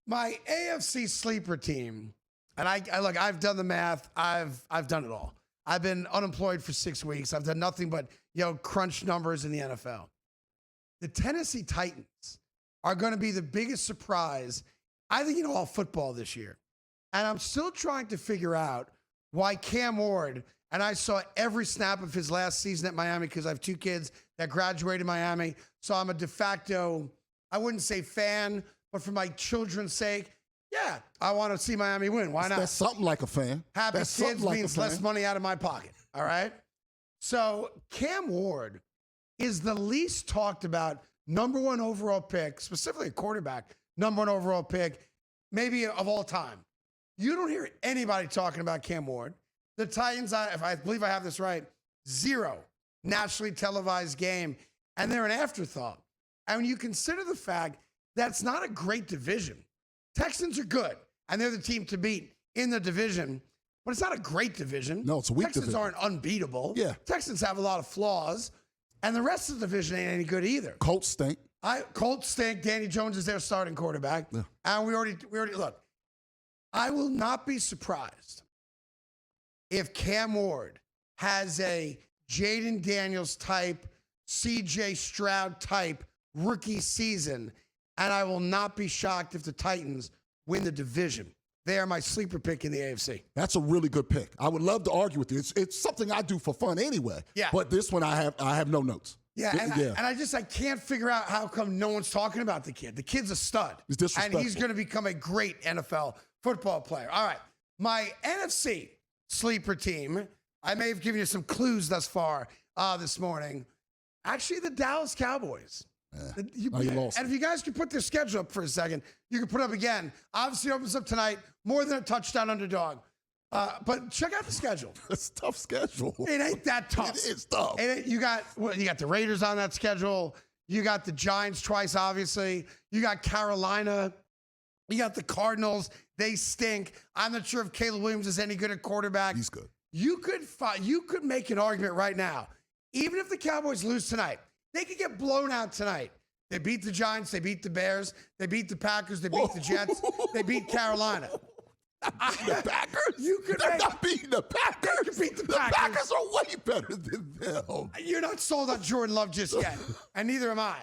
My AFC sleeper team, and I look, I've done the math. I've done it all. I've been unemployed for 6 weeks. I've done nothing but, crunch numbers in the NFL. The Tennessee Titans are going to be the biggest surprise, I think, in all football this year. And I'm still trying to figure out why Cam Ward, and I saw every snap of his last season at Miami because I have 2 kids that graduated Miami. So I'm a de facto, I wouldn't say fan, but for my children's sake, yeah, I want to see Miami win. Why not?
That's something like a fan.
Happy kids means less money out of my pocket. All right? So Cam Ward is the least talked about number 1 overall pick, specifically a quarterback, number 1 overall pick, maybe of all time. You don't hear anybody talking about Cam Ward. The Titans, if I believe I have this right, 0 nationally televised game, and they're an afterthought. And when you consider the fact that's not a great division, Texans are good, and they're the team to beat in the division, but it's not a great division.
No, it's a weak
Texans
division.
aren't unbeatable.
Yeah.
Texans have a lot of flaws, and the rest of the division ain't any good either.
Colts stink.
Colts stink. Danny Jones is their starting quarterback. Yeah. And we already look. I will not be surprised if Cam Ward has a Jaden Daniels type, CJ Stroud type rookie season, and I will not be shocked if the Titans win the division. They are my sleeper pick in the AFC.
That's a really good pick. I would love to argue with you. It's something I do for fun anyway.
Yeah.
But this one I have no notes.
Yeah, and I can't figure out how come no one's talking about the kid. The kid's a stud.
He's disrespectful.
And he's going to become a great NFL football player. All right, my NFC sleeper team, I may have given you some clues thus far this morning. Actually, the Dallas Cowboys.
You lost.
And if you guys could put their schedule up for a second, you can put it up again. Obviously, it opens up tonight, more than a touchdown underdog. But check out the schedule.
It's a tough schedule.
It ain't that tough.
It is tough.
You got the Raiders on that schedule. You got the Giants twice, obviously. You got Carolina. You got the Cardinals. They stink. I'm not sure if Caleb Williams is any good at quarterback.
He's good.
You could make an argument right now. Even if the Cowboys lose tonight, they could get blown out tonight. They beat the Giants. They beat the Bears. They beat the Packers. They beat the Jets. They beat Carolina.
The Packers?
They're
not beating the Packers.
They could beat the Packers.
The Packers are way better than them.
You're not sold on Jordan Love just yet, and neither am I.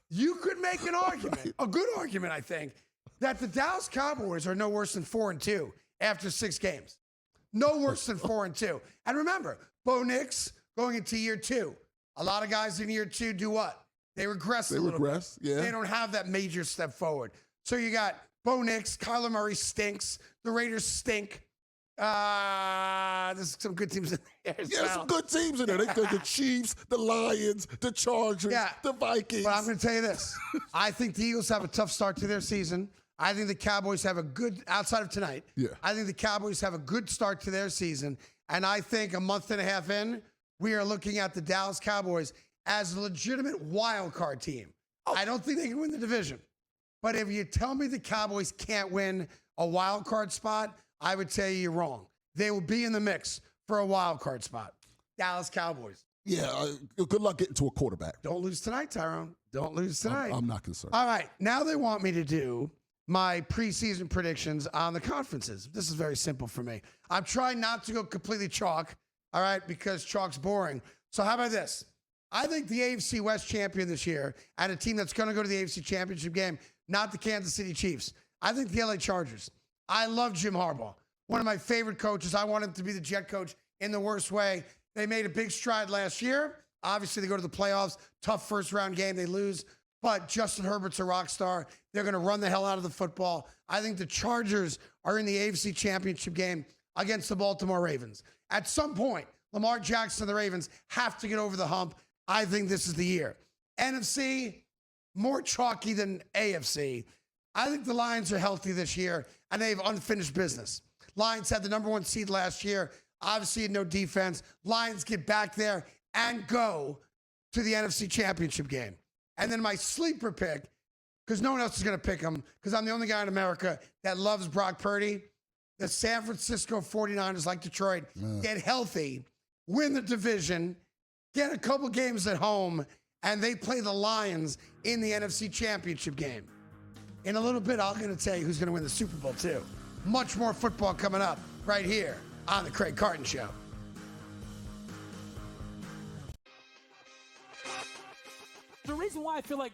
You could make an argument, a good argument, I think, that the Dallas Cowboys are no worse than 4-2 after 6 games. No worse than 4-2. And remember, Bo Nix, going into year 2. A lot of guys in year 2 do what? They regress a little bit.
Yeah.
They don't have that major step forward. So you got Bo Nix, Kyler Murray stinks. The Raiders stink. There's some good teams in there as well.
Some good teams in there. The Chiefs, the Lions, the Chargers, the Vikings.
But I'm going to tell you this. I think the Eagles have a tough start to their season. I think the Cowboys have a good, outside of tonight, I think the Cowboys have a good start to their season. And I think a month and a half in, we are looking at the Dallas Cowboys as a legitimate wild card team. I don't think they can win the division. But if you tell me the Cowboys can't win a wild card spot, I would tell you you're wrong. They will be in the mix for a wild card spot. Dallas Cowboys.
Yeah, good luck getting to a quarterback.
Don't lose tonight, Tyrone. Don't lose tonight.
I'm not concerned.
All right, now they want me to do my preseason predictions on the conferences. This is very simple for me. I'm trying not to go completely chalk, all right, because chalk's boring. So how about this? I think the AFC West champion this year, and a team that's going to go to the AFC Championship game, not the Kansas City Chiefs. I think the LA Chargers. I love Jim Harbaugh. One of my favorite coaches. I want him to be the Jet coach in the worst way. They made a big stride last year. Obviously, they go to the playoffs. Tough first-round game. They lose. But Justin Herbert's a rock star. They're going to run the hell out of the football. I think the Chargers are in the AFC Championship game against the Baltimore Ravens. At some point, Lamar Jackson and the Ravens have to get over the hump. I think this is the year. NFC, more chalky than AFC. I think the Lions are healthy this year, and they have unfinished business. Lions had the number 1 seed last year. Obviously, no defense. Lions get back there and go to the NFC Championship game. And then my sleeper pick, because no one else is going to pick him, because I'm the only guy in America that loves Brock Purdy. The San Francisco 49ers, like Detroit, get healthy, win the division, get a couple games at home, and they play the Lions in the NFC Championship game. In a little bit, I'm going to tell you who's going to win the Super Bowl, too. Much more football coming up right here on The Craig Carton Show.
The reason why I feel like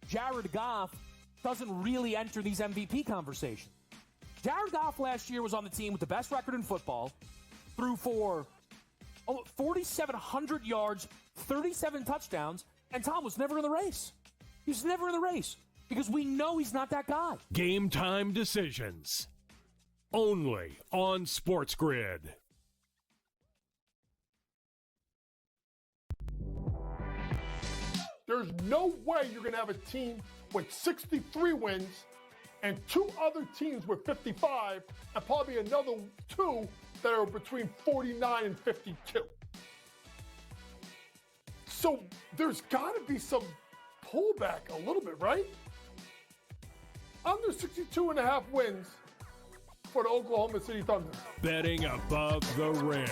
Jared Goff doesn't really enter these MVP conversations. Jared Goff last year was on the team with the best record in football, threw for 4,700 yards, 37 touchdowns, and Tom was never in the race. He was never in the race because we know he's not that guy.
Game time decisions. Only on SportsGrid.
There's no way you're going to have a team with 63 wins and 2 other teams with 55 and probably another 2 that are between 49 and 52. So there's got to be some pullback a little bit, right? Under 62.5 wins for the Oklahoma City Thunder.
Betting above the rim.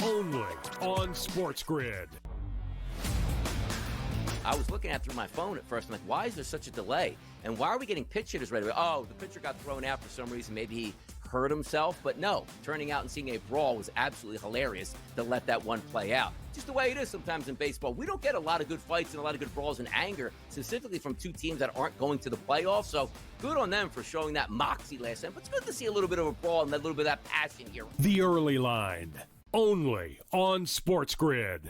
Only on SportsGrid.
I was looking at through my phone at first. I'm like, why is there such a delay? And why are we getting pitch hitters right away? Oh, the pitcher got thrown out for some reason. Maybe he hurt himself. But no, turning out and seeing a brawl was absolutely hilarious to let that one play out. Just the way it is sometimes in baseball. We don't get a lot of good fights and a lot of good brawls and anger, specifically from 2 teams that aren't going to the playoffs. So good on them for showing that moxie last time. But it's good to see a little bit of a brawl and a little bit of that passion here.
The early line. Only on SportsGrid.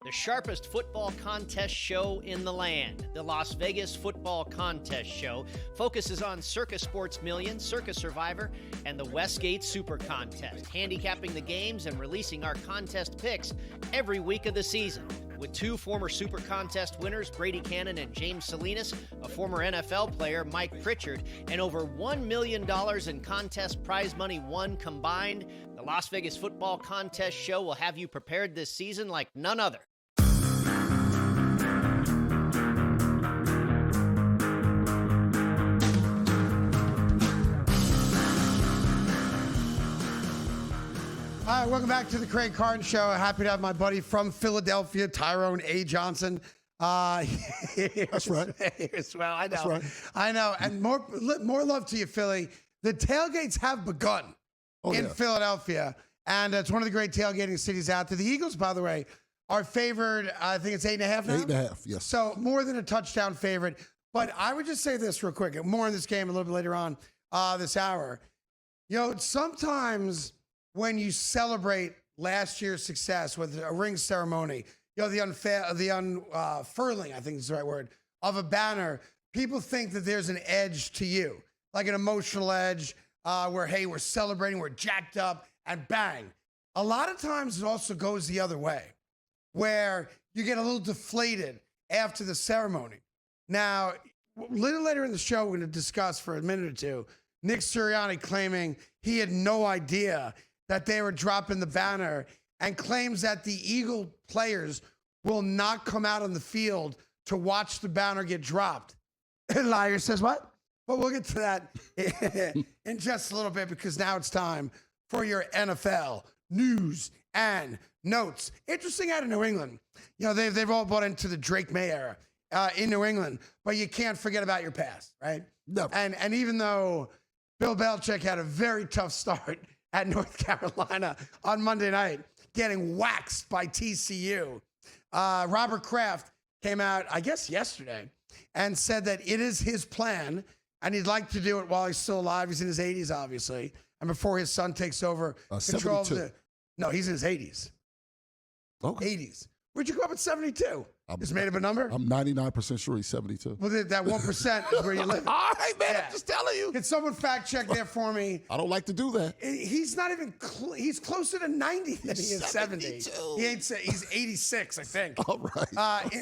The sharpest football contest show in the land, the Las Vegas Football Contest Show, focuses on Circa Sports Million, Circa Survivor, and the Westgate Super Contest, handicapping the games and releasing our contest picks every week of the season. With 2 former Super Contest winners, Brady Cannon and James Salinas, a former NFL player, Mike Pritchard, and over $1 million in contest prize money won combined, the Las Vegas Football Contest Show will have you prepared this season like none other.
All right, welcome back to the Craig Carton Show. Happy to have my buddy from Philadelphia, Tyrone A. Johnson.
That's right.
As well, I know.
That's right.
I know. And more love to you, Philly. The tailgates have begun in Philadelphia, and it's one of the great tailgating cities out there. The Eagles, by the way, are favored. I think it's 8.5 now.
8.5, yes.
So more than a touchdown favorite. But I would just say this real quick. More in this game a little bit later on this hour. You know, sometimes when you celebrate last year's success with a ring ceremony, the unfurling, I think is the right word, of a banner, people think that there's an edge to you, like an emotional edge where, hey, we're celebrating, we're jacked up, and bang. A lot of times it also goes the other way, where you get a little deflated after the ceremony. Now, a little later in the show, we're going to discuss for a minute or two, Nick Sirianni claiming he had no idea that they were dropping the banner and claims that the Eagle players will not come out on the field to watch the banner get dropped. Liar says what? But we'll get to that in just a little bit because now it's time for your NFL news and notes. Interesting out of New England. You know, they've all bought into the Drake May era in New England, but you can't forget about your past, right?
No.
And even though Bill Belichick had a very tough start at North Carolina on Monday night, getting waxed by TCU, Robert Kraft came out, I guess yesterday, and said that it is his plan, and he'd like to do it while he's still alive. He's in his 80s, obviously, and before his son takes over control of
72.
No, he's in his 80s.
Okay.
80s. Where'd you go up at 72? Just made up a number?
I'm 99% sure he's 72.
Well, that 1% is where you live.
All right, man, I'm just telling you.
Can someone fact check there for me?
I don't like to do that.
He's not even, he's closer to 90 than he is 70. He's 86, I think.
All right.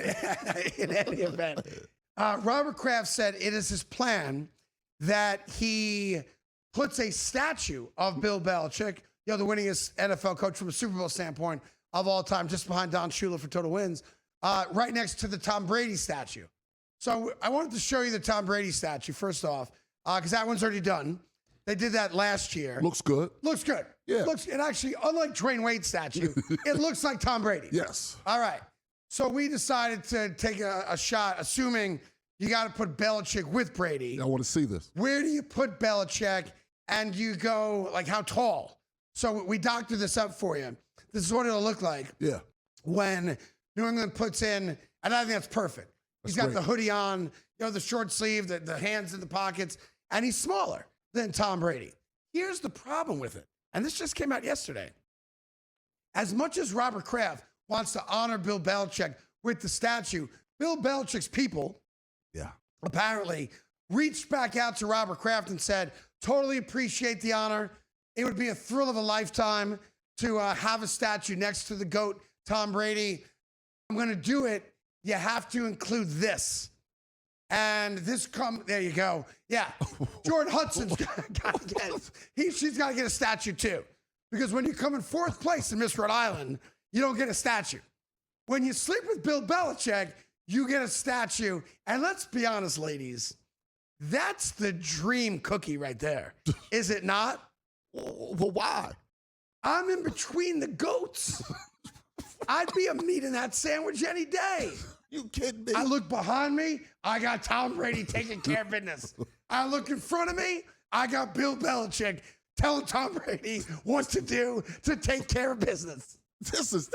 In any event. Robert Kraft said it is his plan that he puts a statue of Bill Belichick, the winningest NFL coach from a Super Bowl standpoint of all time, just behind Don Shula for total wins, right next to the Tom Brady statue. So I wanted to show you the Tom Brady statue, first off, because that one's already done. They did that last year.
Looks good.
Looks good.
Yeah.
It actually, unlike Dwayne Wade's statue, it looks like Tom Brady.
Yes.
All right. So we decided to take a shot, assuming you got to put Belichick with Brady.
I want to see this.
Where do you put Belichick? And you go, like, how tall? So we doctored this up for you. This is what it'll look like.
Yeah.
When New England puts in, and I think that's perfect. He's got the hoodie on, the short sleeve, the hands in the pockets, and he's smaller than Tom Brady. Here's the problem with it, and this just came out yesterday. As much as Robert Kraft wants to honor Bill Belichick with the statue, Bill Belichick's people, apparently reached back out to Robert Kraft and said, totally appreciate the honor. It would be a thrill of a lifetime to have a statue next to the GOAT, Tom Brady. I'm going to do it. You have to include this. And there you go. Yeah. Jordan Hudson's got to get, she's got to get a statue too. Because when you come in fourth place in Miss Rhode Island, you don't get a statue. When you sleep with Bill Belichick, you get a statue. And let's be honest, ladies, that's the dream cookie right there. Is it not?
Well, why?
I'm in between the goats. I'd be a meat in that sandwich any day.
You kidding me?
I look behind me, I got Tom Brady taking care of business. I look in front of me, I got Bill Belichick telling Tom Brady what to do to take care of business.
This is.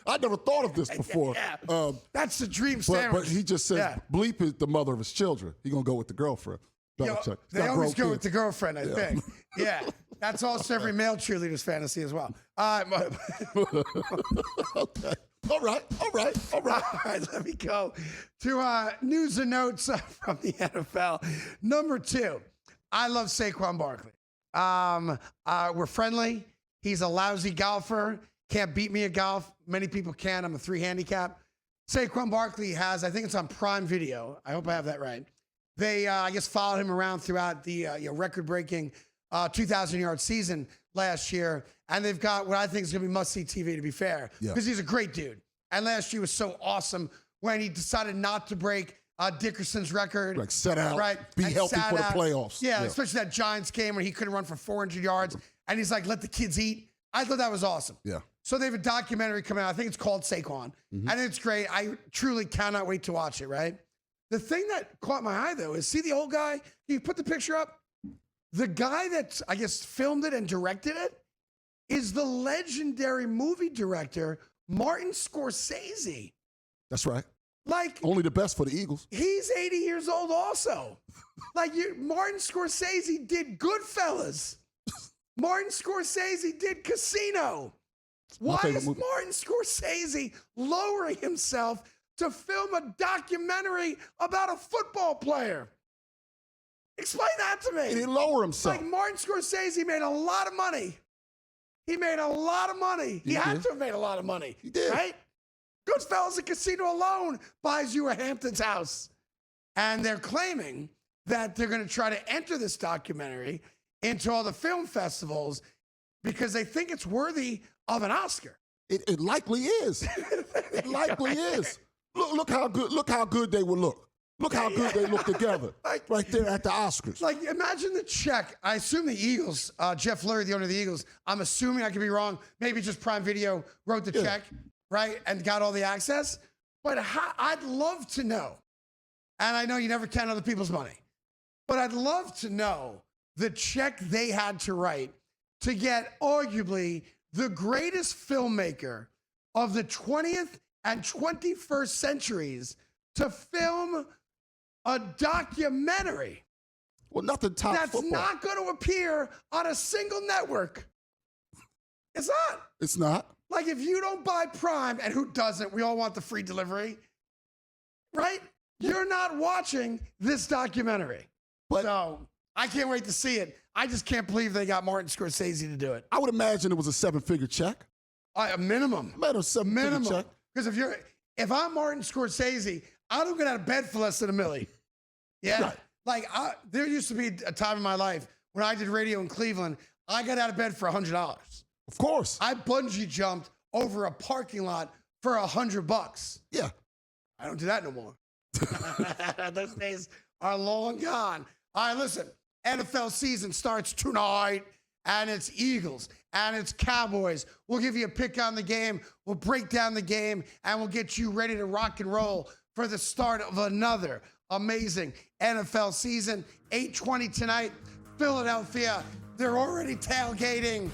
I never thought of this before.
Yeah. That's the dream sandwich.
But he just says Bleep is the mother of his children. He's gonna go with the girlfriend. Belichick.
They always go with the girlfriend, I think. Yeah. That's also every male cheerleader's fantasy as well.
Okay. All right. All right.
Let me go to news and notes from the NFL. Number 2, I love Saquon Barkley. We're friendly. He's a lousy golfer. Can't beat me at golf. Many people can. I'm a 3 handicap. Saquon Barkley has, I think it's on Prime Video. I hope I have that right. They, I guess, followed him around throughout the record-breaking 2,000-yard season last year. And they've got what I think is going to be must-see TV, to be fair, because he's a great dude. And last year was so awesome when he decided not to break Dickerson's record.
Like set out,
right?
be
and
healthy for the playoffs.
Yeah, especially that Giants game when he couldn't run for 400 yards. And he's like, let the kids eat. I thought that was awesome.
Yeah.
So they have a documentary coming out. I think it's called Saquon. And it's great. I truly cannot wait to watch it, right? The thing that caught my eye, though, is see the old guy? Can you put the picture up? The guy that, I guess, filmed it and directed it is the legendary movie director, Martin Scorsese.
That's right.
Like,
only the best for the Eagles.
He's 80 years old also. Martin Scorsese did Goodfellas. Martin Scorsese did Casino. Why is Martin Scorsese lowering himself to film a documentary about a football player? Explain that to me.
He didn't lower himself.
Like Martin Scorsese made a lot of money. He made a lot of money. He had to have made a lot of money.
He did.
Right? Goodfellas and Casino alone buys you a Hamptons house. And they're claiming that they're going to try to enter this documentary into all the film festivals because they think it's worthy of an Oscar.
It likely is. It likely is. Look how good they will look. Look how good they look together right there at the Oscars.
Like, imagine the check. I assume the Eagles, Jeff Lurie, the owner of the Eagles, I'm assuming, I could be wrong, maybe just Prime Video wrote the check, right, and got all the access. But I'd love to know, and I know you never count other people's money, but I'd love to know the check they had to write to get arguably the greatest filmmaker of the 20th and 21st centuries to film a documentary.
Well, nothing tops
that's
football.
not going to appear on a single network. It's not.
It's not.
Like, if you don't buy Prime, and who doesn't? We all want the free delivery, right? You're not watching this documentary. So I can't wait to see it. I just can't believe they got Martin Scorsese to do it.
I would imagine it was a seven-figure check.
A minimum.
Minimum check.
Because if I'm Martin Scorsese, I don't get out of bed for less than $1 million. Yeah. Right. Like, there used to be a time in my life when I did radio in Cleveland, I got out of bed for $100.
Of course.
I bungee jumped over a parking lot for $100.
Yeah.
I don't do that no more. Those days are long gone. All right, listen. NFL season starts tonight, and it's Eagles, and it's Cowboys. We'll give you a pick on the game. We'll break down the game, and we'll get you ready to rock and roll for the start of another amazing NFL season. 8:20 tonight, Philadelphia. They're already tailgating.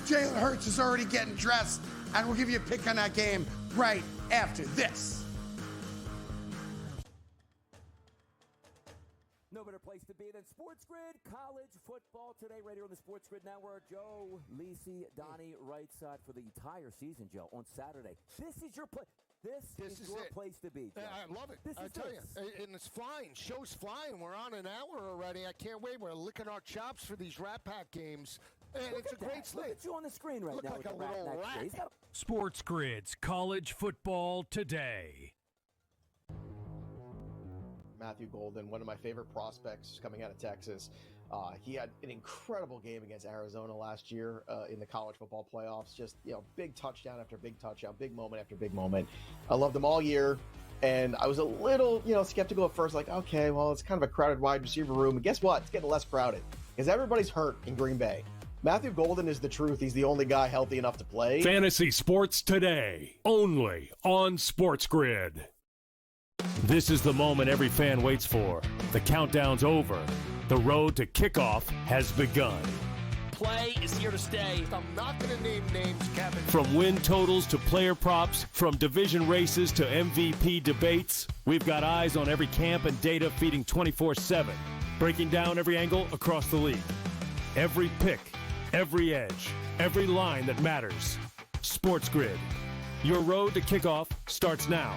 Jalen Hurts is already getting dressed, and we'll give you a pick on that game right after this.
No better place to be than SportsGrid College Football today, right here on the SportsGrid Network. Joe, Lisi, Donnie, right side for the entire season, Joe, on Saturday. This is your place. This is your place to be, Joe.
I love it. I tell you, and it's flying. Show's flying. We're on an hour already. I can't wait. We're licking our chops for these Rat Pack games. And it's a great slate.
Look at you on the screen right now.
Look like a little rat.
SportsGrid's College Football Today.
Matthew Golden, one of my favorite prospects coming out of Texas. He had an incredible game against Arizona last year in the college football playoffs. Just, big touchdown after big touchdown, big moment after big moment. I loved him all year. And I was a little, skeptical at first, like, okay, well, it's kind of a crowded wide receiver room. And guess what? It's getting less crowded because everybody's hurt in Green Bay. Matthew Golden is the truth. He's the only guy healthy enough to play.
Fantasy Sports Today, only on SportsGrid. This is the moment every fan waits for. The countdown's over. The road to kickoff has begun.
Play is here to stay. I'm not going to name names, Kevin.
From win totals to player props, from division races to MVP debates, we've got eyes on every camp and data feeding 24/7, breaking down every angle across the league. Every pick, every edge, every line that matters. SportsGrid. Your road to kickoff starts now.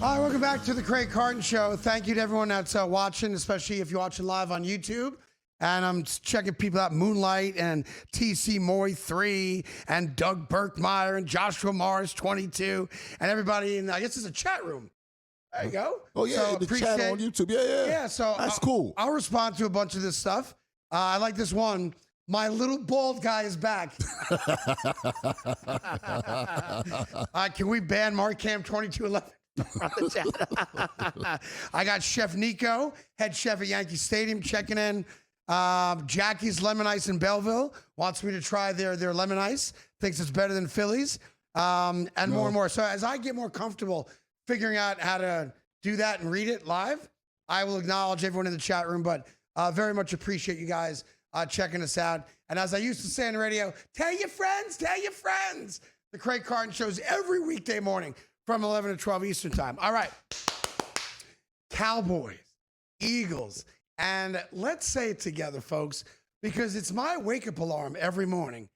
All right, welcome back to the Craig Carton Show. Thank you to everyone that's watching, especially if you're watching live on YouTube. And I'm checking people out, Moonlight and TC Moy 3 and Doug Burkmeyer and Joshua Morris 22 and everybody in, I guess it's a chat room. There you go.
Oh, yeah,
so
the chat on YouTube. Yeah.
Yeah, so
that's cool.
I'll respond to a bunch of this stuff. I like this one. My little bald guy is back. Can we ban Markham 2211 from the chat? I got Chef Nico, head chef at Yankee Stadium, checking in. Jackie's Lemon Ice in Belleville wants me to try their lemon ice. Thinks it's better than Philly's, and more and more. So as I get more comfortable figuring out how to do that and read it live, I will acknowledge everyone in the chat room. But very much appreciate you guys checking us out. And as I used to say on the radio, tell your friends, tell your friends. The Craig Carton shows every weekday morning from 11 to 12 Eastern time. All right. Cowboys, Eagles, and let's say it together, folks, because it's my wake-up alarm every morning.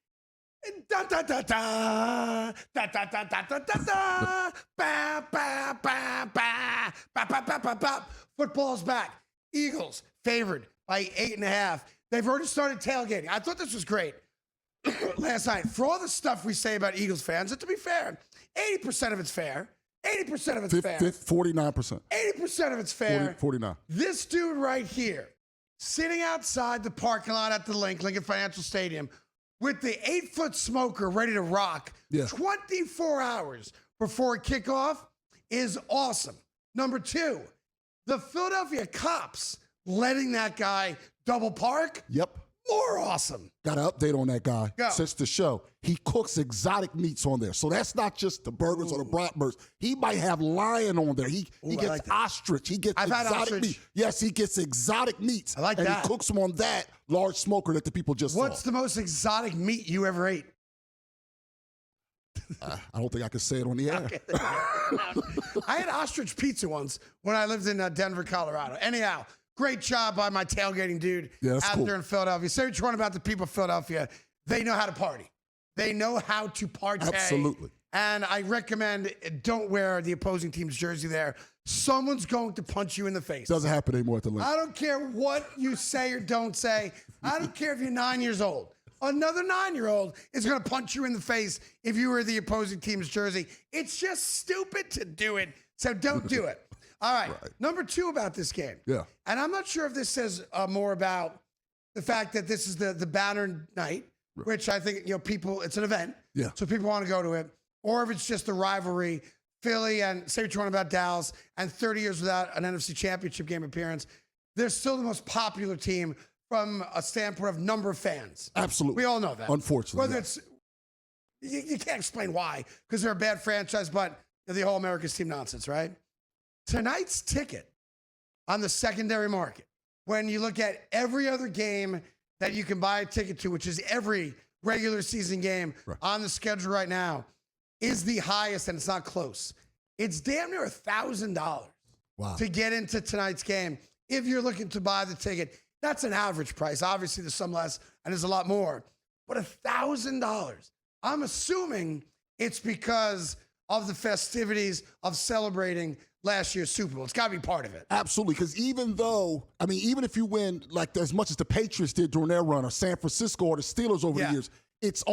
Da da da da da da da da da da ba ba ba ba ba ba ba ba ba. Football's back. Eagles favored by 8.5. They've already started tailgating. I thought this was great last night. For all the stuff we say about Eagles fans, and to be fair, 80% of it's fair. 80% of it's fair.
49%.
80% of it's fair.
49.
This dude right here, sitting outside the parking lot at the Lincoln Financial Stadium with the 8-foot smoker ready to rock 24 hours before kickoff is awesome. Number 2, the Philadelphia cops letting that guy double park.
Yep.
More awesome.
Got an update on that guy
Go.
since the show. He cooks exotic meats on there. So that's not just the burgers or the bratwurst. He might have lion on there. He gets
like
ostrich. He gets
I've had
exotic
ostrich.
meat. Yes, he gets exotic meats.
I like
and
that.
He cooks them on that large smoker that the people just
What's
saw.
the most exotic meat you ever ate?
I don't think I can say it on the air.
I had ostrich pizza once when I lived in Denver, Colorado. Anyhow, great job by my tailgating dude out there in Philadelphia. Say what you want about the people of Philadelphia. They know how to party. They know how to partay.
Absolutely.
And I recommend don't wear the opposing team's jersey there. Someone's going to punch you in the face.
Doesn't happen anymore at the Lincoln.
I don't care what you say or don't say. I don't care if you're 9 years old. Another 9-year-old is going to punch you in the face if you wear the opposing team's jersey. It's just stupid to do it, so don't do it. All right. Number 2 about this game.
Yeah.
And I'm not sure if this says more about the fact that this is the banner night, which I think, people, it's an event.
Yeah.
So people want to go to it. Or if it's just the rivalry, Philly and say what you want about Dallas, and 30 years without an NFC Championship game appearance, they're still the most popular team from a standpoint of number of fans.
Absolutely.
We all know that.
Unfortunately.
Whether it's, you can't explain why, because they're a bad franchise, but the whole America's team nonsense, right? Tonight's ticket on the secondary market, when you look at every other game that you can buy a ticket to, which is every regular season game on the schedule right now, is the highest, and it's not close. It's damn near $1,000 to get into tonight's game. If you're looking to buy the ticket, that's an average price. Obviously, there's some less, and there's a lot more. But $1,000, I'm assuming it's because of the festivities of celebrating last year's Super Bowl. It's got to be part of it.
Absolutely, because even if you win like as much as the Patriots did during their run, or San Francisco or the Steelers over the years, it's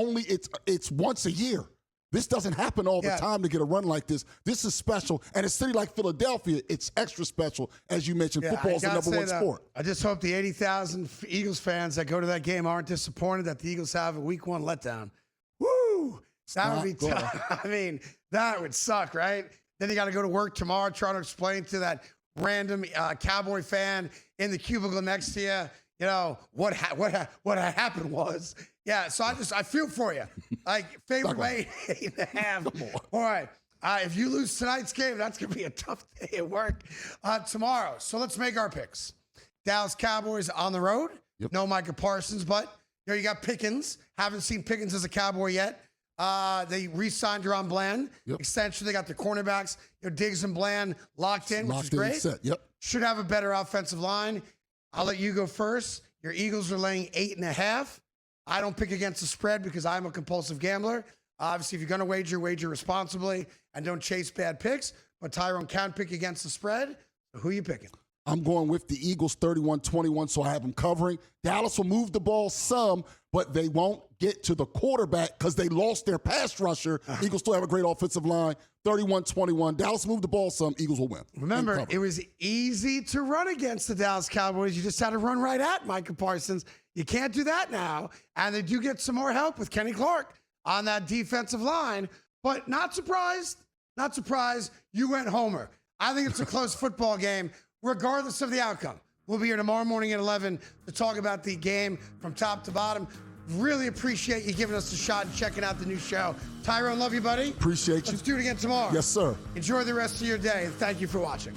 once a year. This doesn't happen all the time to get a run like this. This is special. And a city like Philadelphia, it's extra special. As you mentioned, football is the number one sport.
I just hope the 80,000 Eagles fans that go to that game aren't disappointed that the Eagles have a week 1 letdown. Woo! That would be tough. I mean, that would suck, right? Then you got to go to work tomorrow trying to explain to that random Cowboy fan in the cubicle next to you, what happened was. Yeah, so I feel for you. Like, favorite way, 8.5. All right. If you lose tonight's game, that's going to be a tough day at work tomorrow. So let's make our picks. Dallas Cowboys on the road. No Micah Parsons, but you got Pickens. Haven't seen Pickens as a Cowboy yet. They re-signed Deron Bland. Extension, they got the cornerbacks. Diggs and Bland locked in, which is great.
Set.
Should have a better offensive line. I'll let you go first. Your Eagles are laying 8.5. I don't pick against the spread because I'm a compulsive gambler. Obviously, if you're going to wager responsibly and don't chase bad picks. But Tyrone can pick against the spread. So who are you picking?
I'm going with the Eagles 31-21, so I have them covering. Dallas will move the ball some, but they won't get to the quarterback because they lost their pass rusher. Eagles still have a great offensive line. 31-21. Dallas moved the ball some. Eagles will win.
Remember, it was easy to run against the Dallas Cowboys. You just had to run right at Micah Parsons. You can't do that now. And they do get some more help with Kenny Clark on that defensive line. But not surprised. You went homer. I think it's a close football game, regardless of the outcome. We'll be here tomorrow morning at 11 to talk about the game from top to bottom. Really appreciate you giving us a shot and checking out the new show. Tyrone, love you, buddy.
Appreciate you.
Let's do it again tomorrow.
Yes, sir.
Enjoy the rest of your day, and thank you for watching.